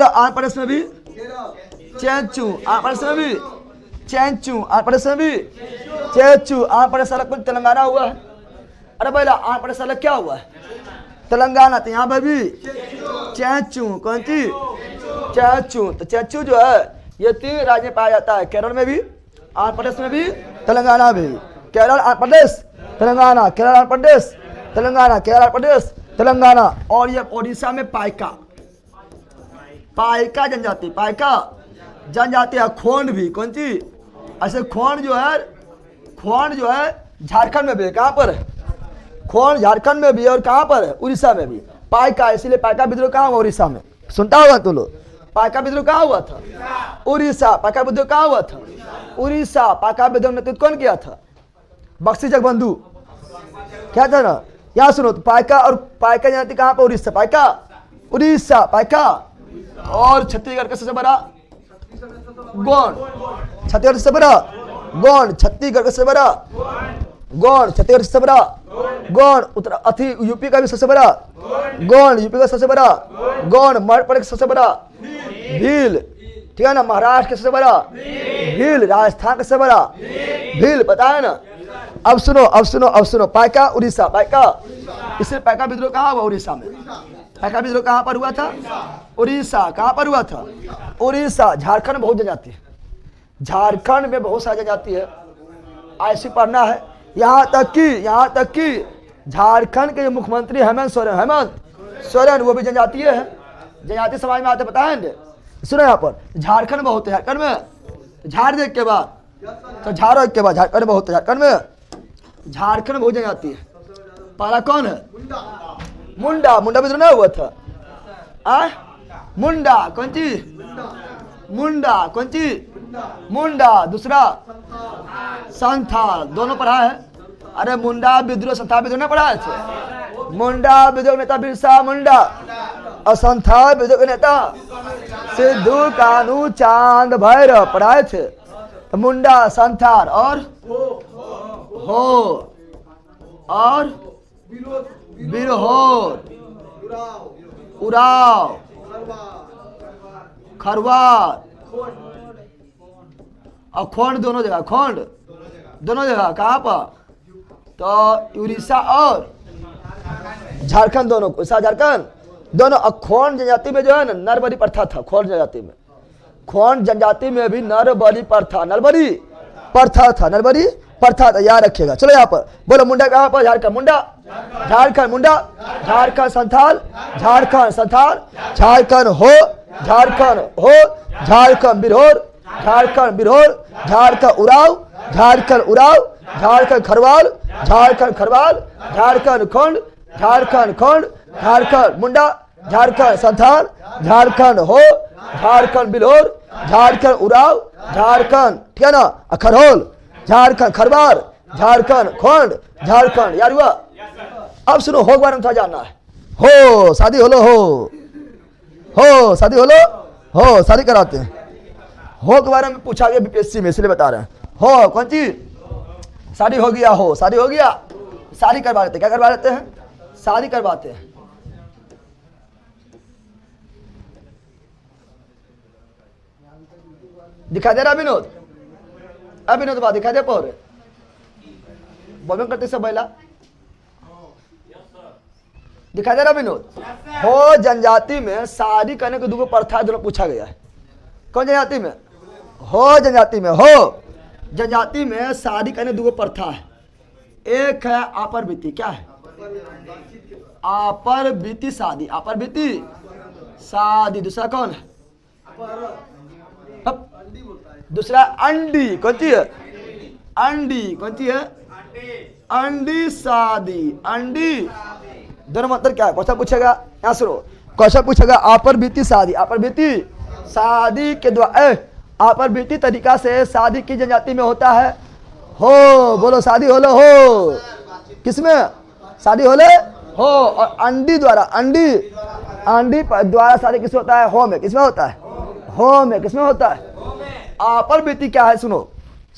आंध्र प्रदेश में भी चेचू, आंध्र प्रदेश अलग कुछ तेलंगाना हुआ है। अरे भाई आंध्र प्रदेश अलग क्या हुआ है? तेलंगाना। तो यहाँ पर भी चेचू, कौन सी? चेचू। तो चेचू जो है ये 3 राज्य में पाया जाता है, केरल में भी, आंध्र प्रदेश में भी, तेलंगाना भी। केरल, आंध्र प्रदेश, तेलंगाना, केरल, आंध्र प्रदेश, तेलंगाना, केरल, आंध्र प्रदेश, तेलंगाना। और ये ओडिशा में पाइका जनजाति है। खोंड भी, कौन सी? ऐसे खोंड जो है झारखंड में भी है। कहाँ पर? खोंड झारखंड में भी है और कहाँ पर है? उड़ीसा में भी। पाइका, इसीलिए पाइका विद्रोह कहाँ हुआ? उड़ीसा में। सुनता होगा तुम लोग, पाइका विद्रोह कहाँ हुआ था? उड़ीसा। पाइका विद्रोह कहाँ हुआ था? उड़ीसा। पाइका विद्रोह नेतृत्व कौन किया था? बख्शी जगबंधु। क्या था ना, यहाँ सुनो, तो पाइका जनजाति कहाँ पर? उड़ीसा। उड़ीसा, पाइका। और छत्तीसगढ़ का सबसे बड़ा गोंड, छत्तीसगढ़ से बड़ा गोंड, उत्तर यूपी का भी सबसे बड़ा गोंड, मध्य प्रदेश का सबसे बड़ा भील, ठीक है ना, महाराष्ट्र का सबसे बड़ा भील, राजस्थान का सबसे बड़ा भील, पता है ना। अब सुनो, पाइका उड़ीसा, इससे पाइका विद्रोह कहाँ हुआ? उड़ीसा में। पाइका विद्रोह कहाँ पर हुआ था? उड़ीसा। कहाँ पर हुआ था? उड़ीसा। झारखंड में बहुत जनजाति है, झारखंड में बहुत सारी जनजाति है, ऐसी पढ़ना है। यहाँ तक कि झारखंड के जो मुख्यमंत्री हेमंत सोरेन, वो भी जनजातीय है, जनजाति समाज में आते, पता है। सुनो यहाँ पर झारखंड में होते हैं, झारखंड में झाड़ देख के बाद तो झाड़ो के बाद झारखंड में होते हैं, झारखंड में झारखंड में बहुत जगह आती है। पहला कौन है? मुंडा। मुंडा विद्रोह नहीं हुआ था? मुंडा कौन चीज? मुंडा कौन चीज? मुंडा। दूसरा संथाल। दोनों पढ़ा है? अरे मुंडा विद्रोह संथाल विद्रोह नहीं पढ़ा है? मुंडा विद्रोह नेता बिरसा मुंडा और संथाल विद्रोह नेता सिद्धू कानू चांद भैरव पढ़ाए थे। मुंडा संथाल और हो और बिरहोर उराव खरवार और खोंड। दोनों जगह खोंड, दोनों जगह कहाँ पर? तो उड़ीसा और झारखंड, दोनों उड़ीसा झारखंड दोनों। और खोंड जनजाति में जो है ना नरबली प्रथा था। खोंड जनजाति में, खोंड जनजाति में भी नरबली प्रथा, नरबली प्रथा था, नरबली प्रथा था, याद रखिएगा। चलो यहाँ पर बोलो मुंडा कहाँ पर? झारखंड। मुंडा झारखंड, मुंडा झारखंड संथाल, झारखंड संथाल, झारखंड हो, झारखंड हो, झारखंड बिरहोर, झारखंड बिरहोर, झारखंड उराव, झारखंड उराव, झारखंड खरवाल, झारखंड खरवाल, झारखंड खोंड, झारखंड खोंड, झारखंड मुंडा, झारखंड संथाल, झारखंड हो, झारखंड बिरहोर, झारखंड उराव, झारखंड ठीक है ना खरहोल, झारखंड खरवार, झारखंड खोंड, झारखंड। यार हुआ? अब सुनो हो के बारे में थोड़ा जानना है। हो शादी होलो, हो शादी होलो, हो शादी कराते हैं। हो के बारे में पूछा गया बीपीएससी में, इसलिए बता रहे हैं। हो कौन चीज? शादी हो गया, हो शादी हो गया, शादी करवा लेते। क्या करवा लेते हैं? शादी करवाते हैं। दिखा दे रहा विनोद? विनोद बात दिखा दे पौरे बोल करते सब बैला दिखा दे रहा विनोद? हो जनजाति में शादी करने के दो प्रथा दोनों पूछा गया है। कौन जनजाति में? हो जनजाति में, हो जनजाति में शादी करने दो प्रथा है। एक है आपर बीती। क्या है? आपर बीती शादी, आपर बीती शादी। दूसरा कौन है? दूसरा अंडी। कौन सी है? अंडी। कौन सी है? अंडी शादी, अंडी। दोनों मतलब क्या है? क्वेश्चन पूछेगा, यहाँ सुनो क्वेश्चन पूछेगा आपर बीती शादी, आपर बीती शादी के द्वारा आपर बीती तरीका से शादी की जनजाति में होता है। हो बोलो शादी होलो, हो किसमें? शादी होले हो। और अंडी द्वारा, अंडी अंडी द्वारा शादी किसमें होता है? हो में। किसमें होता है? हो में। किसमें होता है? आपर बीती क्या है? सुनो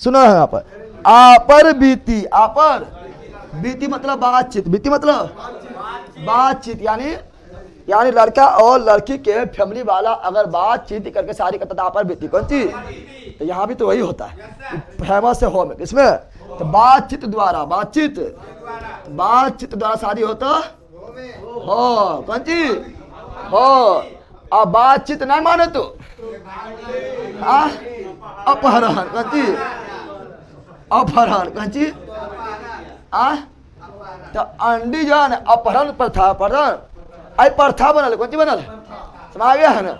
सुनो है यहाँ पर आपर बीती। आपर बीती मतलब बातचीत, बीती मतलब बातचीत, यानी लड़का और लड़की के फैमिली वाला अगर बातचीत करके शादी करता था आपर बीती। कौन सी? तो यहाँ भी तो वही होता है, फेमस है हो में। किसमें? तो बातचीत द्वारा, बातचीत द्वारा शादी होता हो। कौन सी? हो। अब बातचीत नहीं माने तो अपहरण। कौन सी? अपहरण। कौन सी? तो अंडी जो है ना अपहरण प्रथा, अपहरण आई प्रथा बनल। कौन सी बनल? समझ गया है ना?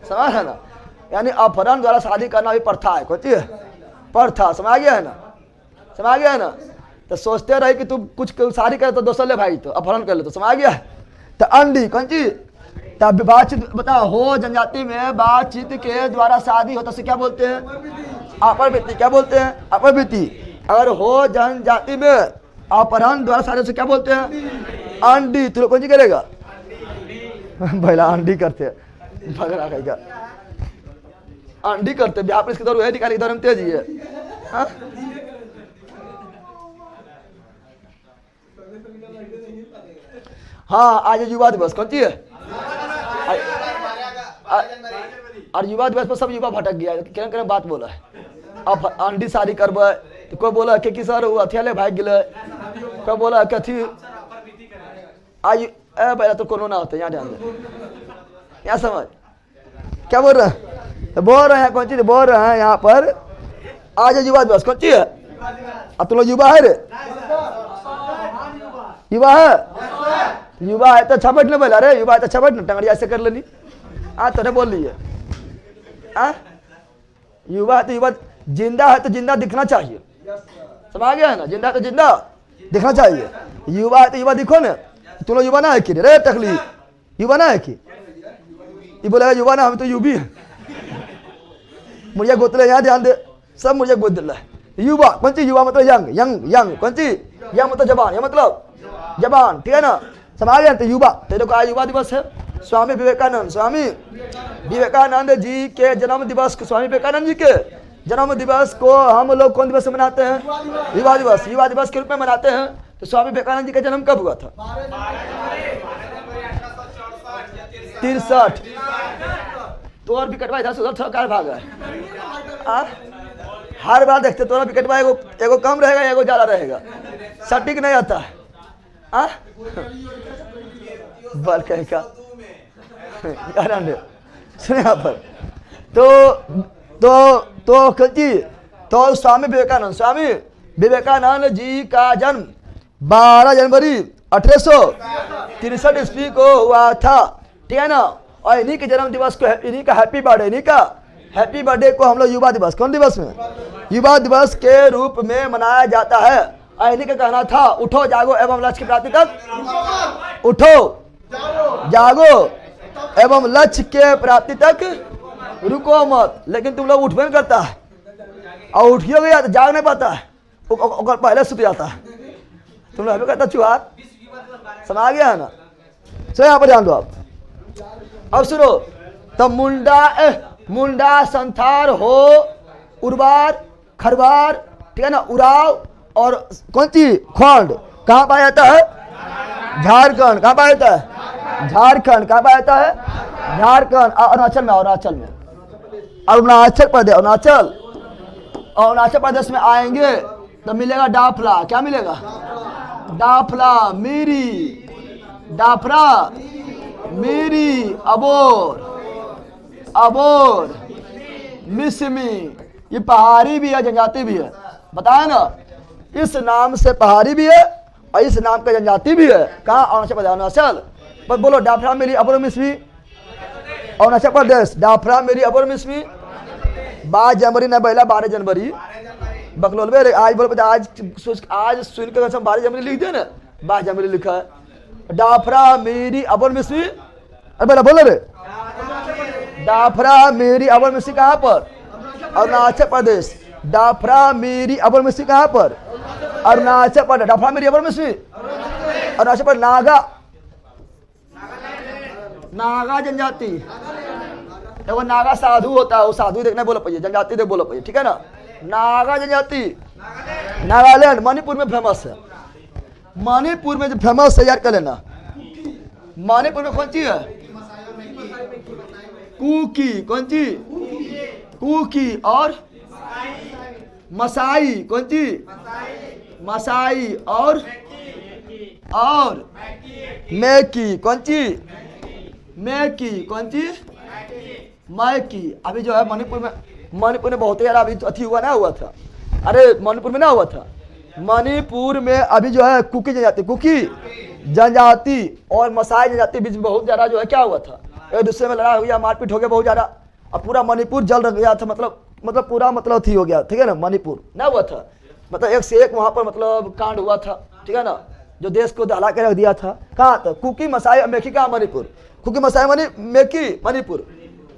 समझ है ना? यानी अपहरण द्वारा शादी करना भी प्रथा है। कौन सी है? प्रथा। समझ गया है ना? समझ गया है ना? तो सोचते रहे कि तू कुछ शादी करे तो दोसर ले भाई, तो अपहरण कर ले। तो समझ गया? तो अंडी कौन सी? तब बातचीत बताओ। हो जनजाति में बातचीत के द्वारा शादी होता से क्या बोलते हैं? आपर बीती। क्या बोलते हैं? आपर बीती। अगर हो जनजाति में अपहरण द्वारा शादी से क्या बोलते हैं? अंडी। तू लोग कौन सी करेगा? पहला अंडी करते हैं, भगना कहेगा अंडी करते। बिहार पुलिस की दौड़ निकाली, इधर हम तेज ही है। हाँ आज युवा दिवस। कौन सी है? और युवा दिवस पर सब युवा भटक गया, केन केन बात बोला है। अब अंडी शादी करबे तो कोई बोला कि सर वो अथियाले भाग गए, कोई बोला कथी आज भाई तो कोनो ना होता। यहाँ ध्यान दे, यहाँ समझ क्या बोल रहे हैं? बोल रहे हैं कौन चीज बोल रहे हैं यहाँ पर? आज युवा दिवस। कौन चीज है? अब तुम लोग युवा है रे? युवा है? युवा है तो छपट न बोला रे, युवा है तो छपट न टंगड़िया से कर लेनी। आज तो बोल ली है युवा है तो युवा, जिंदा है तो जिंदा दिखना चाहिए, समझ गया है ना, जिंदा है तो जिंदा दिखना चाहिए। युवा है तो युवा दिखो ना, तुम लोग युवा ना है कि रे टकली, युवा ना है कि ये बोलेगा युवा ना, हम तो युवी है। मुझे गोतले यहाँ ध्यान दे, सब मुझे गोद दिला है। युवा कौन सी, युवा मतलब यंग, यंग यंग कौन सी, यंग मतलब जवान, यह मतलब जवान, ठीक है ना, समझ गया। तो युवा, तेरे को आज युवा दिवस है, स्वामी विवेकानंद, स्वामी विवेकानंद जी के जन्म दिवस, स्वामी विवेकानंद जी के जन्म दिवस को हम लोग कौन दिवस से मनाते हैं, युवा दिवस, युवा दिवस के रूप में मनाते हैं। तो स्वामी विवेकानंद जी का जन्म कब हुआ था, 63। तो और विकेट भाई 10 उधर थोड़ा कार भागा है, हर बार देखते तोरा विकेट भाई एगो कम रहेगा, एगो ज्यादा रहेगा, सटीक नहीं आता है। बल कहेगा सुने यहाँ पर, तो कल्ची, तो स्वामी विवेकानंद जी का जन्म 12 जनवरी 1863 ईस्वी को हुआ था, ठीक है ना। और इन्हीं के जन्म दिवस को, इन्हीं का हैप्पी बर्थडे, इन्हीं का हैप्पी बर्थडे को हम लोग युवा दिवस, कौन दिवस में, युवा दिवस के रूप में मनाया जाता है। और इन्हीं का कहना था, उठो जागो एवं लक्ष्य की प्राप्ति तक, उठो जागो एवं लक्ष्य के प्राप्ति तक रुको मत। लेकिन तुम लोग उठबे नहीं करता है, और उठियो गया तो जाग नहीं पाता है, पहले सुत जाता है। तुम लोग कहता चुहार, समझ गया है ना। सो यहाँ पर ध्यान दो आप, अब सुनो। तब मुंडा संथार हो, उर्वार, खरवार, ठीक है ना, उराव और कौन सी खोंड कहाँ पाया जाता है, झारखंड। कहाँ पाया जाता है, झारखंड। कहाँ पाया जाता है, झारखंड। अरुणाचल में, अरुणाचल में, अरुणाचल प्रदेश, अरुणाचल प्रदेश में आएंगे तो मिलेगा डाफला। क्या मिलेगा, डाफला, मीरी, डाफरा, मीरी, अबोर, मिसमी। ये पहाड़ी भी है, जनजाति भी है, बताया ना। इस नाम से पहाड़ी भी है और इस नाम का जनजाति भी है। कहाँ, अरुणाचल प्रदेश, अरुणाचल पर बोलो, डाफरा, मीरी, अबोर, मिसमी, अरुणाचल प्रदेश, डाफरा, मीरी, अबोर, मिसमी। 12 जनवरी न पहला 12 जनवरी बकलोल में आज बोल, आज सुन के 12 जनवरी लिख दे ना, 12 जनवरी लिखा है। डाफरा, मीरी, अबोर, मिसमी, अरे बोलो रे, डाफरा, मीरी, अबोर, मिसमी कहाँ पर, अरुणाचल प्रदेश। डाफरा, मीरी, अबोर, मिसमी कहाँ पर, अरुणाचल प्रदेश। डाफरा, मीरी, अबोर, मिसमी, अरुणाचल प्रदेश। नागा जनजाति, देखो नागा साधु होता है, वो साधु देखने बोलो पाइए, जनजाति देख बोलो पाइए, ठीक है ना। नागा जनजाति, नागालैंड, मणिपुर में फेमस है। मणिपुर में जो फेमस है यार, कर लेना। मणिपुर में कौन सी है, कुकी, कौन सी, कुकी और मसाई, कौन सी, मसाई और मैकी, कौन सी, मैकी, कौन सी, मैकी। अभी जो है मणिपुर में बहुत यार अभी अथी हुआ ना, हुआ था, अरे मणिपुर में ना हुआ था, मणिपुर में अभी जो है कुकी जनजाति, कुकी जनजाति और मसाई जनजाति बीच में बहुत ज्यादा जो है क्या हुआ था, एक दूसरे में लड़ाई हो गया, मारपीट हो गया बहुत ज्यादा, और पूरा मणिपुर जल गया था, मतलब पूरा मतलब अथी हो गया, ठीक है ना। मणिपुर ना हुआ था, मतलब एक से एक वहां पर मतलब कांड हुआ था, ठीक है ना, जो देश को दहला के रख दिया था। कहाँ था, कुकी, मसाई और मेकी, कहाँ, मणिपुर। कुकी, मसाई, मेकी, मणिपुर।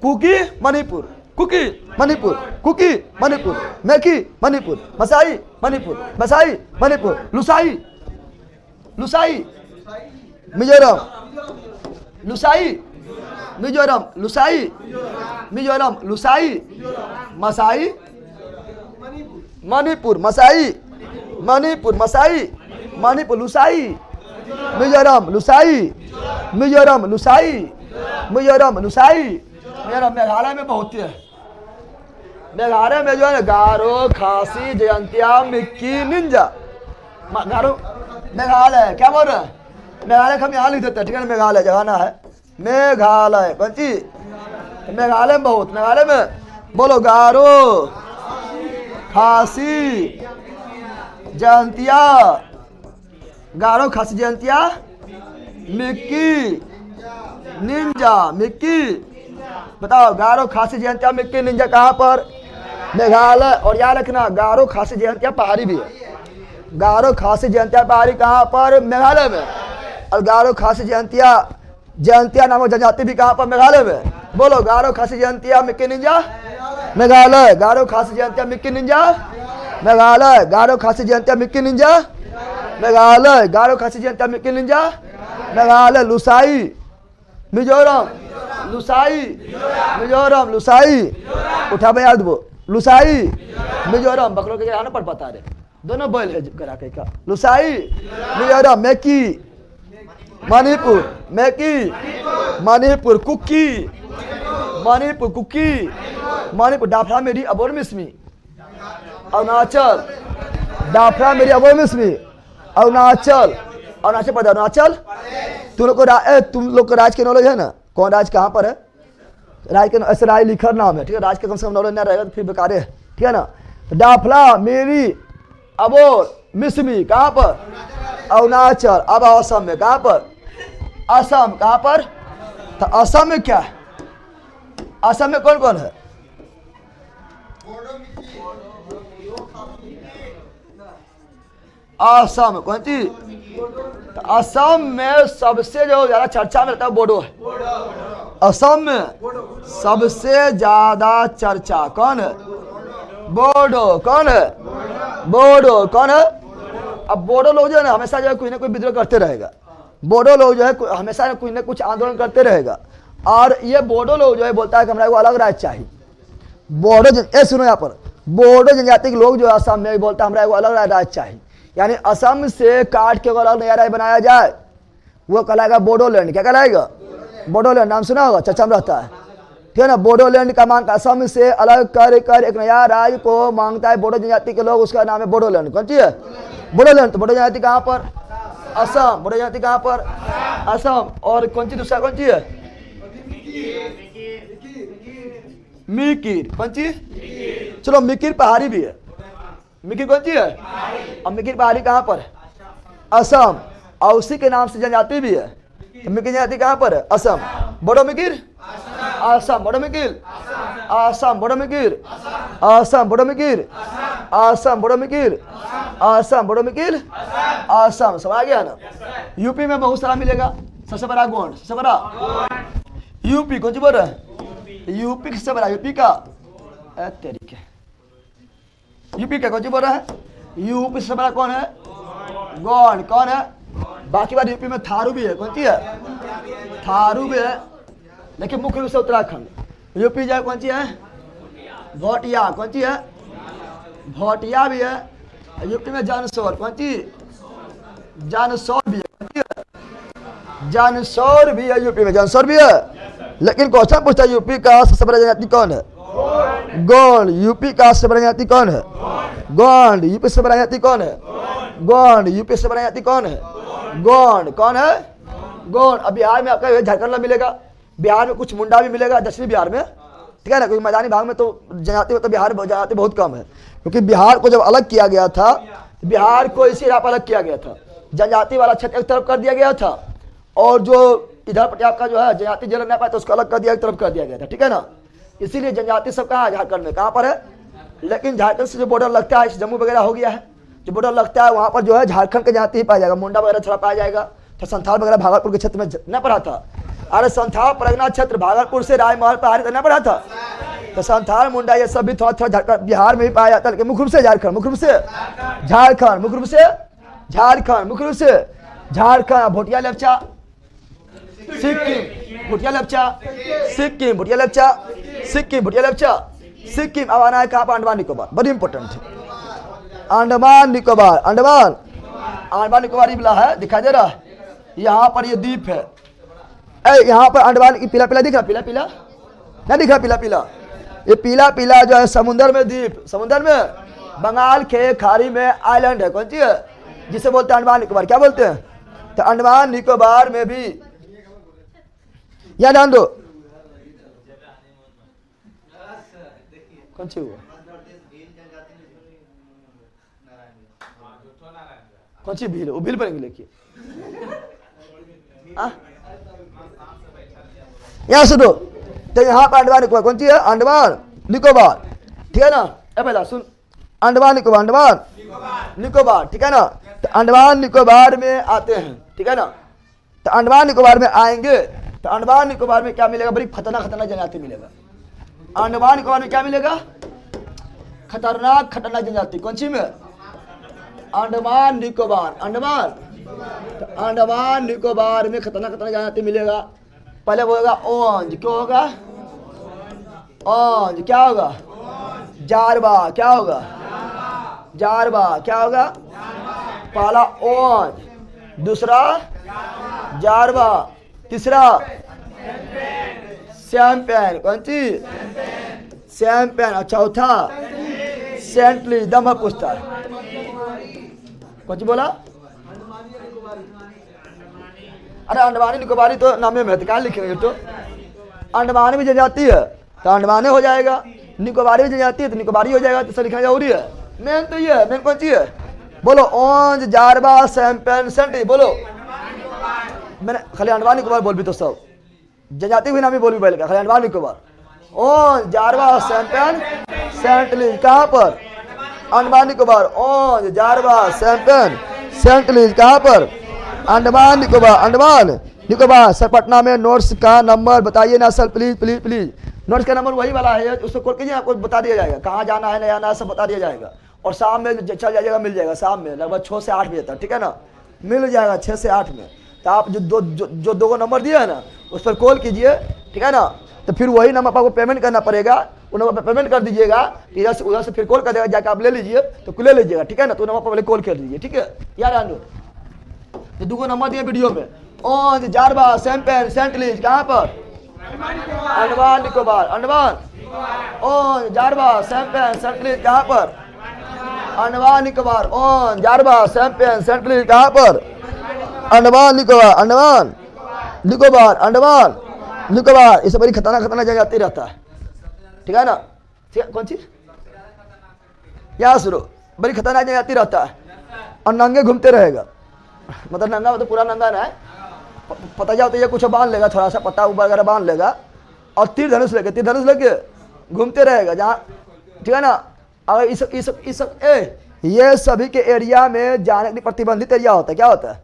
कुकी, मणिपुर, कुकी, मणिपुर, कुकी, मणिपुर, मेकी, मणिपुर, मसाई, मणिपुर, मसाई, मणिपुर, लुसाई, लुसाई, मिजोरम, लुसाई, मिजोरम, लुसाई, मिजोरम, लुसाई, मसाई, मणिपुर, मसाई, मणिपुर, मसाई, मणिपुर, लुसाई, मिजोरम, लुसाई, मिजोरम, लुसाई, मिजोरम, लुसाई। मेघालय में बहुत है, मेघालय में जो है गारो, खासी, जयंतिया, मिक्की, निंजा। गारो मेघालय, क्या बोल रहे हैं, मेघालय हम यहाँ लिख देते हैं, ठीक है ना। मेघालय जगाना है, मेघालय कौन सी, मेघालय में बहुत, मेघालय में बोलो गारो, खासी, जयंतिया, गारो, खासी, जयंतिया, मिक्की, निंजा, मिक्की, बताओ गारो खासी जयंतिया मिक्की निंजा कहाँ पर? मेघालय। और याद रखना गारो खासी जयंतिया पहाड़ी भी है। गारो खासी जयंतिया पहाड़ी कहाँ पर? मेघालय में। और गारो खासी जयंतिया नामक जनजाति भी कहाँ पर? मेघालय में। बोलो गारो खासी जयंतिया मिक्की निंजा मेघालय। गारो खासी जयंतिया मिक्की निंजा मेघालय। गारो खासी जयंतिया मिक्की निंजा मेघालय। गारो खासी जयंतिया मिक्की निंजा मेघालय। लुसाई मिजोरम। लुसाई मिजोरम। लुसाई उठा भाई याद वो लुसाई मिजोरम। बकरों के आना पड़ पाता है दोनों बैल है करा के का। लुसाई मिजोरम। मेकी मणिपुर। मेकी मणिपुर। कुकी मणिपुर। कुकी मणिपुर। डाफरा मेरी अबोर मिसमी अरुणाचल। डाफरा मेरी अबोर मिसमी अरुणाचल। अरुणाचल प्रदेश। अरुणाचल तुम लोग को राज के नॉलेज है ना? कौन राज कहाँ पर है? राज के ऐसे राज लिखर नाम है, ठीक है। राज के कम से कम नॉलेज ना रहेगा तो फिर बेकार है, ठीक है ना। डाफला मेरी अबोर मिसमी कहाँ पर? अरुणाचल। अब असम में कहाँ पर? असम कहाँ पर? तो असम में क्या है? असम में कौन कौन है? असम कौन सी? तो असम में सबसे जो ज्यादा चर्चा में रहता है बोडो है। असम में सबसे ज्यादा चर्चा कौन है? बोडो। कौन है? बोडो। कौन है? अब बोडो लोग जो है ना हमेशा जो है कोई ना कोई विद्रोह करते रहेगा। बोडो लोग जो है हमेशा कोई ना कुछ आंदोलन करते रहेगा। और ये बोडो लोग जो है बोलता है कि हमारा को अलग राज्य चाहिए। बोडो सुनो यहाँ पर, बोडो जनजाति के लोग जो असम में बोलता है हमारा को अलग राज्य चाहिए। यानी असम से काट के अलग नया राज्य बनाया जाए, वो कहलाएगा बोडोलैंड। क्या कहलाएगा? बोडोलैंड। नाम सुना होगा, चर्चा में रहता है, ठीक है ना। बोडोलैंड का मांग असम से अलग कर एक नया राज्य को मांगता है बोडो जनजाति के लोग, उसका नाम है बोडोलैंड। कौन सी है? बोडोलैंड। तो बोडो जनजाति कहाँ पर? असम। बोडो जनजाति कहाँ पर? असम। और कौन सी दूसरा कौन सी है? मिकिर। कौन सी? चलो मिकिर पहाड़ी भी है। मिकिर कौन सी है? और मिकिर पहाड़ी कहाँ पर? असम। और उसी के नाम से जनजाति भी है। तो मिकिर जनजाति कहाँ पर है? असम। बोडो मिकिर असम। बोडो मिकिर असम। बोडो मिकिर असम। बोडो मिकिर असम। बोडो मिकिर असम। बोडो मिकिर असम। समझ आ गया ना? यूपी में बहुत सारा मिलेगा। सबसे बड़ा गोंड, सबसे बड़ा यूपी। कौन सी बोल रहा है? यूपी किससे बड़ा? यूपी का तरीके यूपी का कौन सी बोल रहा है? यूपी से बड़ा कौन है? गोंड। कौन है? बाकी बार यूपी में थारू भी है। कौन सी है? थारू भी है, लेकिन मुख्य रूप से उत्तराखंड। यूपी जो है कौन सी है? भोटिया। कौन सी है? भोटिया भी है। यूपी में जानसौर। कौन सी? जानसौर भी है। जानसौर भी है यूपी में। जानसौर भी है। लेकिन क्वेश्चन पूछता है यूपी का सबसे बड़ा जनजाति कौन है? गोंड। यूपी का सबसे बड़ा जनजाति कौन है? गोंड। यूपी से बड़ा जनजाति कौन है? गोंड। यूपी से बड़ा जनजाति कौन है? गोंड। कौन है? गोंड। अब बिहार में आपका झारखंड मिलेगा, बिहार में कुछ मुंडा भी मिलेगा, दक्षिणी बिहार में, ठीक है ना। क्योंकि मैदानी भाग में तो जनजाति तो बिहार जनजाति बहुत कम है। क्योंकि बिहार को जब अलग किया गया था, बिहार को इसी राह पर अलग किया गया था। जनजाति वाला क्षेत्र एक तरफ कर दिया गया था, और जो इधर पंजाब का जो है जनजाति जल नहीं पाया तो उसको अलग कर दिया, एक तरफ कर दिया गया था, ठीक है ना। इसीलिए जनजाति सब कहाँ है? झारखंड में। कहाँ पर है? लेकिन झारखंड से जो बॉर्डर लगता है, जम्मू वगैरह हो गया है, जो बॉर्डर लगता है वहाँ पर जो है झारखंड के जनजाति ही पाया जाएगा। मुंडा वगैरह थोड़ा पाया जाएगा। तो संथाल वगैरह भागलपुर के क्षेत्र में न पड़ा था। अरे संथाल परगना क्षेत्र भागलपुर से रायमहल पहाड़ी तक न पड़ा था। तो संथाल मुंडा ये सब भी थोड़ा थोड़ा झारखंड बिहार में ही पाया जाता है, लेकिन मुख्य रूप से झारखंड। मुख्य रूप से झारखंड। मुख्य रूप से झारखंड। मुख्य रूप से झारखंड। भोटिया लेप्चा सिक्किम। भोटिया लेप्चा सिक्किम। भोटिया लेप्चा सिक्किम। भोटिया लेप्चा सिक्किम। अब आना है कहाँ पर? अंडमान निकोबार। बड़ी इंपॉर्टेंट है। अंडमान निकोबार। अंडमान निकोबार ही मिला है, दिखाई दे रहा है। यहाँ पर ये द्वीप है। यहाँ पर अंडमान की पीला पीला दिख रहा? पीला पीला नहीं दिख रहा? पीला पीला ये पीला पीला जो है समुद्र में द्वीप, समुद्र में बंगाल के खाड़ी में आइलैंड है। कौन सी है? जिसे बोलते हैं अंडमान निकोबार। क्या बोलते हैं? तो अंडमान निकोबार में भी या ध्यान दो। कौन सी हुआ? कौन सी भील? वो भील पर लिखिए। यहाँ सुनो, तो यहाँ पर अंडमान निकोबार कौन सी है? अंडमान निकोबार, ठीक है ना? पहला सुन, अंडमान निकोबार, अंडमान निकोबार, ठीक है ना? तो अंडमान निकोबार में आते हैं, ठीक है ना? तो अंडमान निकोबार में आएंगे तो अंडमान निकोबार में क्या मिलेगा? बड़ी खतरनाक जनजाति मिलेगा। अंडमान निकोबार में क्या मिलेगा? खतरनाक जनजाति। कौन सी में? अंडमान निकोबार, अंडमान। तो अंडमान निकोबार में खतरनाक जनजाति मिलेगा। पहले वो होगा ओंज, क्यों होगा? ओंज, क्या होगा? जारबा, क्या होगा? जारबा, क्या होगा? पहला ओंज, दूसरा जारबा, तीसरा शैंपेन। कौन सी? शैंपेन। और चौथा सेंट लुइस। दम पूछता है, कौन सी बोला? अरे अंडमानी निकोबारी तो नामे में है, क्या लिखेंगे? तो अंडमानी भी जनजाति है तो अंडमानी हो जाएगा, निकोबारी भी जनजाति है तो निकोबारी हो जाएगा। तो सर लिखना जरूरी है। मेन तो ये है। मेन कौन सी है? बोलो। ओंज, जारबा, शैंपेन, सेंट लुइस। बोलो। मैंने खाली अंडमान निकोबार बोल भी तो सब जनजाति भी नाम ही बोल भी पहले, खाली अंडमान निकोबार। Onge, Jarawa, Shompen, Saint Louis. कहाँ पर? अंडमान निकोबार। Onge, Jarawa, Shompen, Saint Louis. कहाँ पर? अंडमान निकोबार, अंडमान निकोबार। सर पटना में नोट्स का नंबर बताइए ना sir, please please please. Notes का नंबर वही वाला है, उसको खोल कीजिए, आपको बता दिया जाएगा कहाँ जाना है, नहीं जाना है, सब बता दिया जाएगा। और शाम में चल जाएगा, मिल जाएगा शाम में लगभग 6 से 8 बजे तक, ठीक है ना? मिल जाएगा 6 से 8 में। तो आप जो दो नंबर दिया है ना उस पर कॉल कीजिए, ठीक है ना? तो फिर वही नंबर पर आपको पेमेंट करना पड़ेगा, उन नंबर पर पेमेंट कर दीजिएगा। इधर से उधर से फिर कॉल कर देगा, जाकर आप ले लीजिए, तो ले लीजिएगा, ठीक है ना? तो नंबर पर पहले कॉल कर दीजिए, ठीक है यार? आनो तो 2 नंबर दिए वीडियो में। Onge, Jarawa, Shompen, Saint Louis. कहाँ पर? अंडमान निकोबार, अंडमान। Onge, Jarawa, Shompen, Saint Louis. कहाँ पर? अंडमान निकोबार। Onge, Jarawa, Shompen, Saint Louis. कहाँ पर? अंडमान निकोबार, अंडमान निकोबार, अंडमान निकोबार। इसे बड़ी खतरनाक जनजाति रहता है, ठीक है ना? ठीक है। कौन सी? यहाँ सुनो, बड़ी खतरनाक जनजाति रहता है और नंगे घूमते रहेगा। मतलब नंगा तो पूरा नंगा ना है, पता जाओ तो ये कुछ बांध लेगा, थोड़ा सा पत्ता वगैरह बांध लेगा और तीर धनुष लेके घूमते रहेगा जहाँ, ठीक है ना? और ये सभी के एरिया में जाने के लिए प्रतिबंधित एरिया होता है। क्या होता है?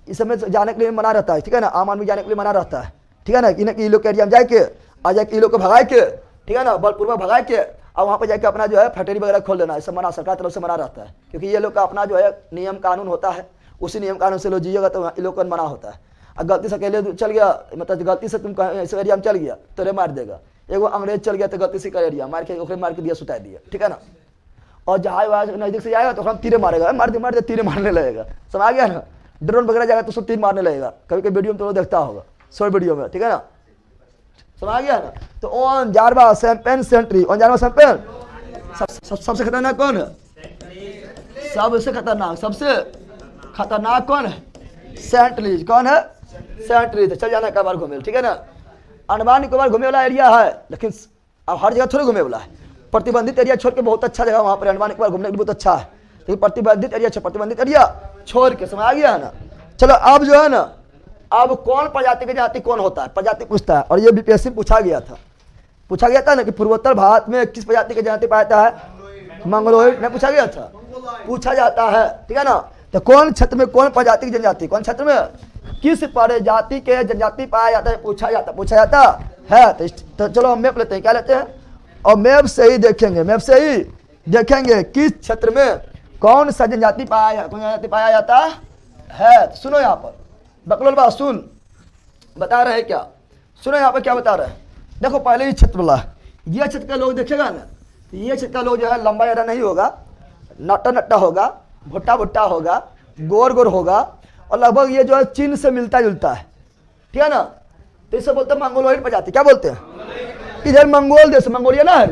इस समय जाने के लिए मना रहता है, ठीक है ना? आम आदमी जाने के लिए मना रहता है, ठीक है ना? इन लोग के एरिया में जाके आ जाके इन लोग को भगाए के, ठीक है ना? बलपूर्वक भगाए के और वहाँ पर जाके अपना जो है फैक्ट्री वगैरह खोल देना, इससे मना, सरकार तरफ से मना रहता है। क्योंकि ये लोग का अपना जो है नियम कानून होता है, उसी नियम कानून से लोग जिएगा तो इन लोग को मना होता है। और गलती से अकेले चल गया, मतलब गलती से तुम इस एरिया में चल गया तो रे मार देगा। एगो अंग्रेज चल गया तो गलती से एरिया मार के दिया, सुता दिया, ठीक है ना? और जहाज वहाज नजदीक से जाएगा तो हम तीरे मारेगा, मार दे तीरे मारने लगेगा। समझ गया ना? ड्रोन वगैरह जाएगा तो सब तीर मारने लगेगा। कभी कभी वीडियो में तो देखता होगा, शॉर्ट वीडियो में, ठीक है ना? समझ गया ना? तो ओंज, जारबा, शैंपेन, सेंट लुइस। ओंज, जारबा, शैंपेन। सबसे खतरनाक कौन है? सबसे खतरनाक कौन है? सेंट लुइस। कौन है? सेंट लुइस। चल जाना एक बार घूमे, ठीक है ना? अंडमान निकोबार घूमे वाला एरिया है, लेकिन अब हर जगह थोड़ी घूमे वाला है। प्रतिबंधित एरिया छोड़ के बहुत अच्छा जगह वहाँ पर अंडमान निकोबार घूमने के लिए बहुत अच्छा है, लेकिन प्रतिबंधित एरिया छोड़ के। समझ आ गया है ना? चलो अब जो है ना, अब कौन प्रजाति के जाति कौन होता है? प्रजाति पूछता है, और ये बीपीएससी में पूछा गया था ना कि पूर्वोत्तर भारत में किस प्रजाति के जाति पाया जाता है? मंगोलॉयड में पूछा गया था, पूछा जाता है, ठीक है ना? तो कौन क्षेत्र में कौन प्रजाति की जनजाति, कौन क्षेत्र में किस प्रजाति के जनजाति पाया जाता है? पूछा जाता है। तो चलो हम मैप लेते हैं, क्या लेते हैं? और मैप से ही देखेंगे किस क्षेत्र में कौन सा जनजाति पाया जाता है। तो सुनो यहाँ पर बकलोल बा, सुन बता रहे क्या? सुनो यहाँ पर क्या बता रहे हैं। देखो पहले ही क्षेत्र बोला, ये क्षेत्र का लोग देखेगा ना, तो ये क्षेत्र का लोग जो है लंबा ज़्यादा नहीं होगा, नट्टा होगा, भुट्टा होगा, गोर होगा, और लगभग ये जो है चीन से मिलता जुलता है, ठीक है ना? तो इसे बोलते हैं मंगोलॉयड प्रजाति। क्या बोलते हैं? इधर मंगोल देश, मंगोलिया ना है,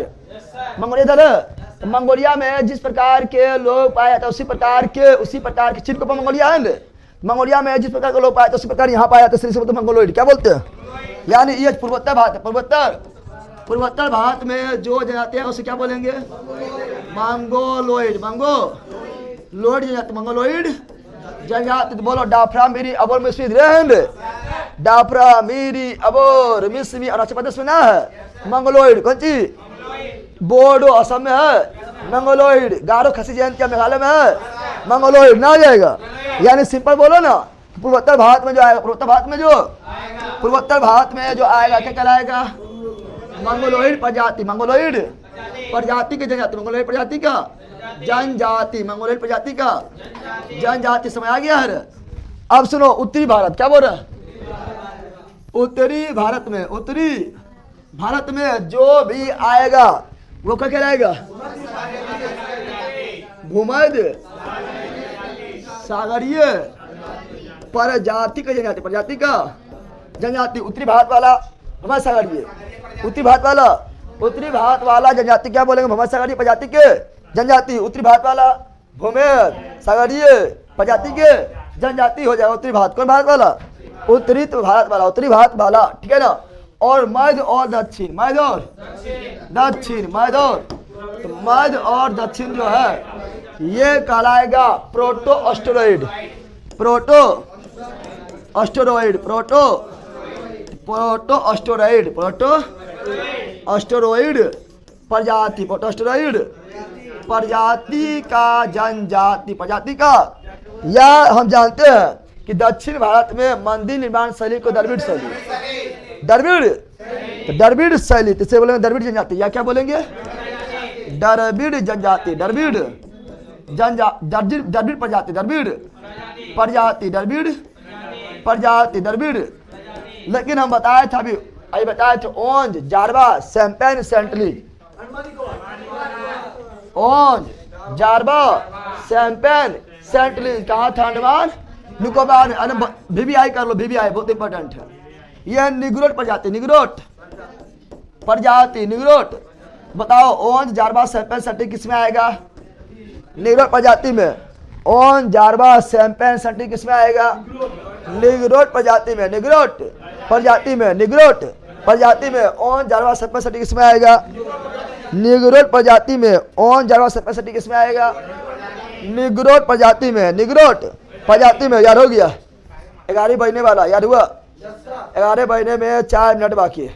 मंगोलिया इधर है। तो मंगोलिया में जिस प्रकार के लोग पाया जाता है उसी प्रकार के चीन को मंगोलिया है ना, मंगोलिया में जिस प्रकार के लोग पाया जाता है उसी प्रकार यहाँ पाया जाता है, बोलते मंगोलॉयड। क्या बोलते हैं? यानी ये पूर्वोत्तर भारत है। पूर्वोत्तर भारत में जो जनजाति है उसे क्या बोलेंगे? मंगोलॉयड जनजाति, मंगोलॉयड जनजाति। बोलो डाफ्राम मेरी अबोल में डाफरा, मीरी, अबोर, मिस्मी, अरुणाचल प्रदेश में ना है मंगलोइड। कौन सी? बोडो असम में है मंगलोइड। गारो खसी जयंती मेघालय में है मंगलोइड। ना आ जाएगा? यानी सिंपल बोलो ना, पूर्वोत्तर भारत में जो आएगा, पूर्वोत्तर भारत में जो आएगा क्या कहलाएगा? मंगलोइड प्रजाति। मंगलोइड प्रजाति की जनजाति, मंगलोइड प्रजाति का जनजाति, मंगलोइड प्रजाति का जनजाति। समझ आ गया है? अब सुनो, उत्तरी भारत क्या बोल रहा है? उत्तरी भारत में जो भी आएगा वो क्या कहलाएगा? भूमध्य सागरीय प्रजाति का जनजाति, प्रजाति का जनजाति। उत्तरी भारत वाला भूमध्य सागरीय, उत्तरी भारत वाला जनजाति क्या बोलेंगे? भूमध्य सागरीय प्रजाति के जनजाति। उत्तरी भारत वाला भूमध्य सागरीय प्रजाति के जनजाति हो जाएगा उत्तरी भारत। कौन भारत वाला? उत्तरी भारत वाला, उत्तरी भारत वाला, ठीक है ना। और मध्य और दक्षिण, मध्य और दक्षिण जो है ये कहलाएगा प्रोटो ऑस्टेरॉइड। प्रजाति, प्रजाति का जनजाति, प्रजाति का। या हम जानते हैं कि दक्षिण भारत में मंदिर निर्माण शैली को द्रविड़ शैली, द्रविड़ शैली, इसे बोलेंगे द्रविड़ जनजाति। या क्या बोलेंगे? द्रविड़ जनजाति, द्रविड़ प्रजाति, द्रविड़। लेकिन हम बताए थे अभी बताए थे ओंज, जारवा, सैम्पेन, सेंटलीज। ओंज, जारवा, सैम्पेन, सेंटलीज कहाँ था? अंडमान निकोबार में। VVI कर लो, VVI बहुत इंपॉर्टेंट है। यह निग्रोट प्रजाति, निग्रोट। बताओ ओंज, जारवा, सैम्पेन, सेंटलीज किस में आएगा? निग्रोट प्रजाति में। ओंज, जारवा, सैम्पेन, सेंटलीज किस में आएगा? निग्रोट प्रजाति में। निग्रोट प्रजाति में ओंज, जारवा, सैम्पेन, सेंटलीज किस में आएगा? निग्रोट प्रजाति में ओंज, जारवा, सैम्पेन, सेंटलीज किस में आएगा? निग्रोट प्रजाति में। याद हो गया? 11 बजने वाला, याद हुआ? 11 बजने में 4 मिनट बाकी है।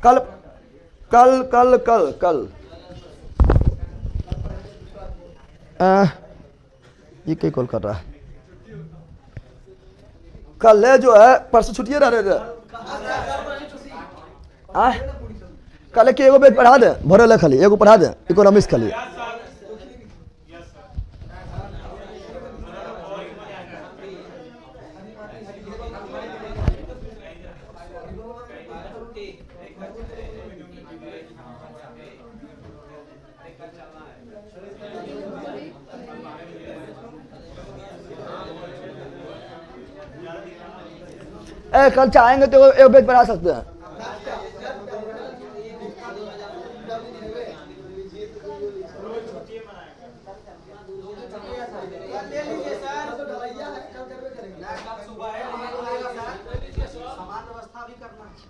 कल ये क्या कॉल कर रहा है? कल है जो है, परसों छुट्टियां रह रहे। कल के एगो पेज पढ़ा दे, भरल खाली एगो पढ़ा दे, इकोनॉमिक्स खाली। कल चाहेंगे तो एक पेज पढ़ा सकते हैं।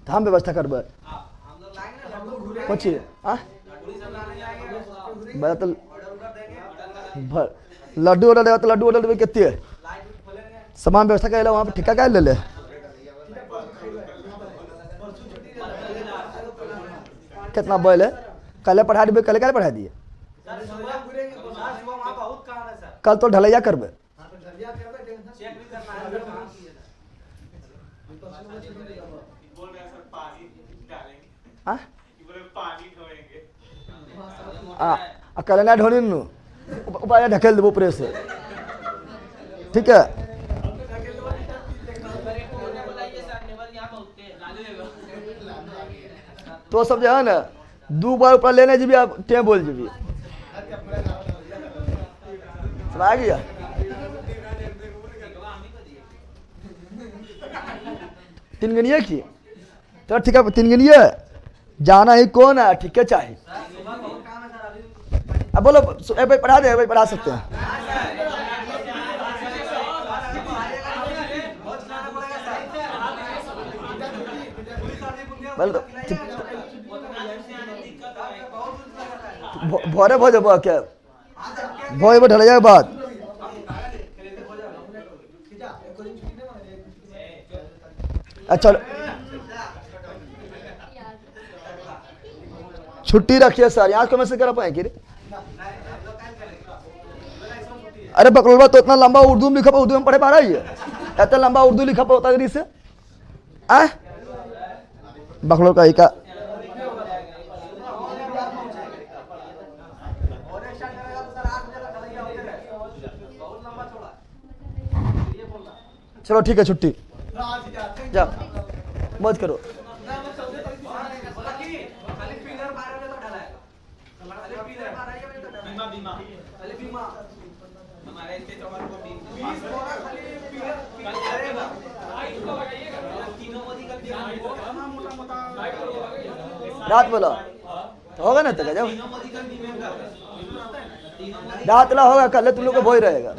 हम व्यवस्था करबे कुछ लड्डू ऑर्डर देगा तो लड्डू ऑर्डर देवे कितने सामान व्यवस्था कर वहाँ पे ठेका क्या ले ले। कितना बोल है? कल पढ़ा दिए, कल क्या पढ़ा दिए? कल तो ढलैया करबे। कल ना ढोनी नु ऊपर ढकेल देव ऊपर से, ठीक है। तो सब जो है ना 2 बार ऊपर लेने जी आप टे बोल जी आ गया। तीन गनिया की तो ठीक है, 3 गनिया जाना ही कौन है, ठीक है चाहिए। अब बोलो भाई पढ़ा दे, भाई पढ़ा सकते हैं। भोरे भोज क्या भोज में ढल जाए बात। अच्छा छुट्टी रखिए सर, यहाँ को मैसेज कर पाए कि अरे बकलोलवा तो इतना लंबा उर्दू में लिखा उर्दू में पढ़े पा रहा है, इतना लंबा उर्दू लिखा होता है से बकलोल का एक चलो ठीक है छुट्टी जा मौज करो। रात बोला तो होगा ना, तो जब रात ला होगा कल तुम लोग को भोई रहेगा,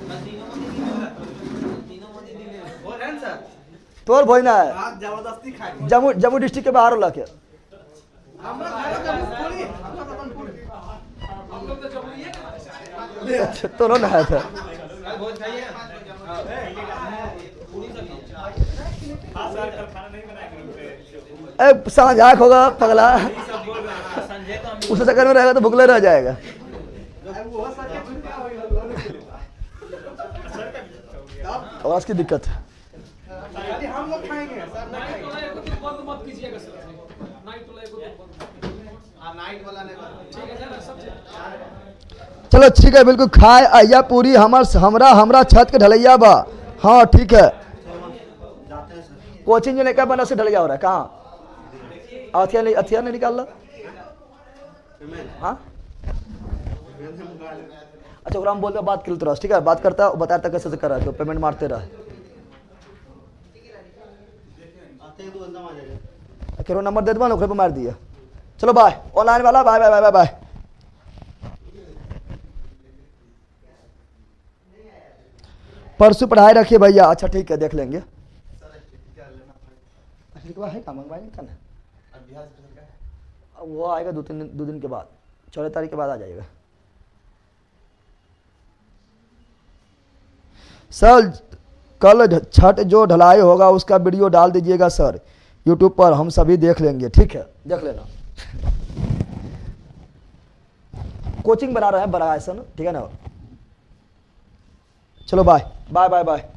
तोर भोई ना है जम्मू जम्मू डिस्ट्रिक्ट के बाहर होला के तो ना है था सांझ आँख होगा पगला, उस चक्कर में रहेगा तो भुगले रह जाएगा। आवाज की दिक्कत है। चलो ठीक है, बिल्कुल खाए आइया पूरी हमरा छत के ढलैया बा। हाँ ठीक है, कोचिंग जो नहीं बना से ढलैया हो रहा है, कहाँ अथिया नहीं निकाल रहा। हाँ अच्छा ओकरा हम बोलते बात कर रहा, ठीक है बात करता बताता कैसे से कर रहा है, तो पेमेंट मारते रहा। केरो नंबर दे दो, ओकरे पे मार दिया। चलो बाय ऑनलाइन वाला, bye bye bye bye bye. परसों पढ़ाई रखिए भैया। अच्छा ठीक है देख लेंगे। है काम करना, वो आएगा दो दिन के बाद, 14 तारीख के बाद आ जाएगा। सर कल छठ जो ढलाई होगा उसका वीडियो डाल दीजिएगा सर यूट्यूब पर, हम सभी देख लेंगे। ठीक है देख लेना। कोचिंग बना रहे हैं बड़ा ऐसा, ठीक है ना। चलो बाय बाय बाय बाय।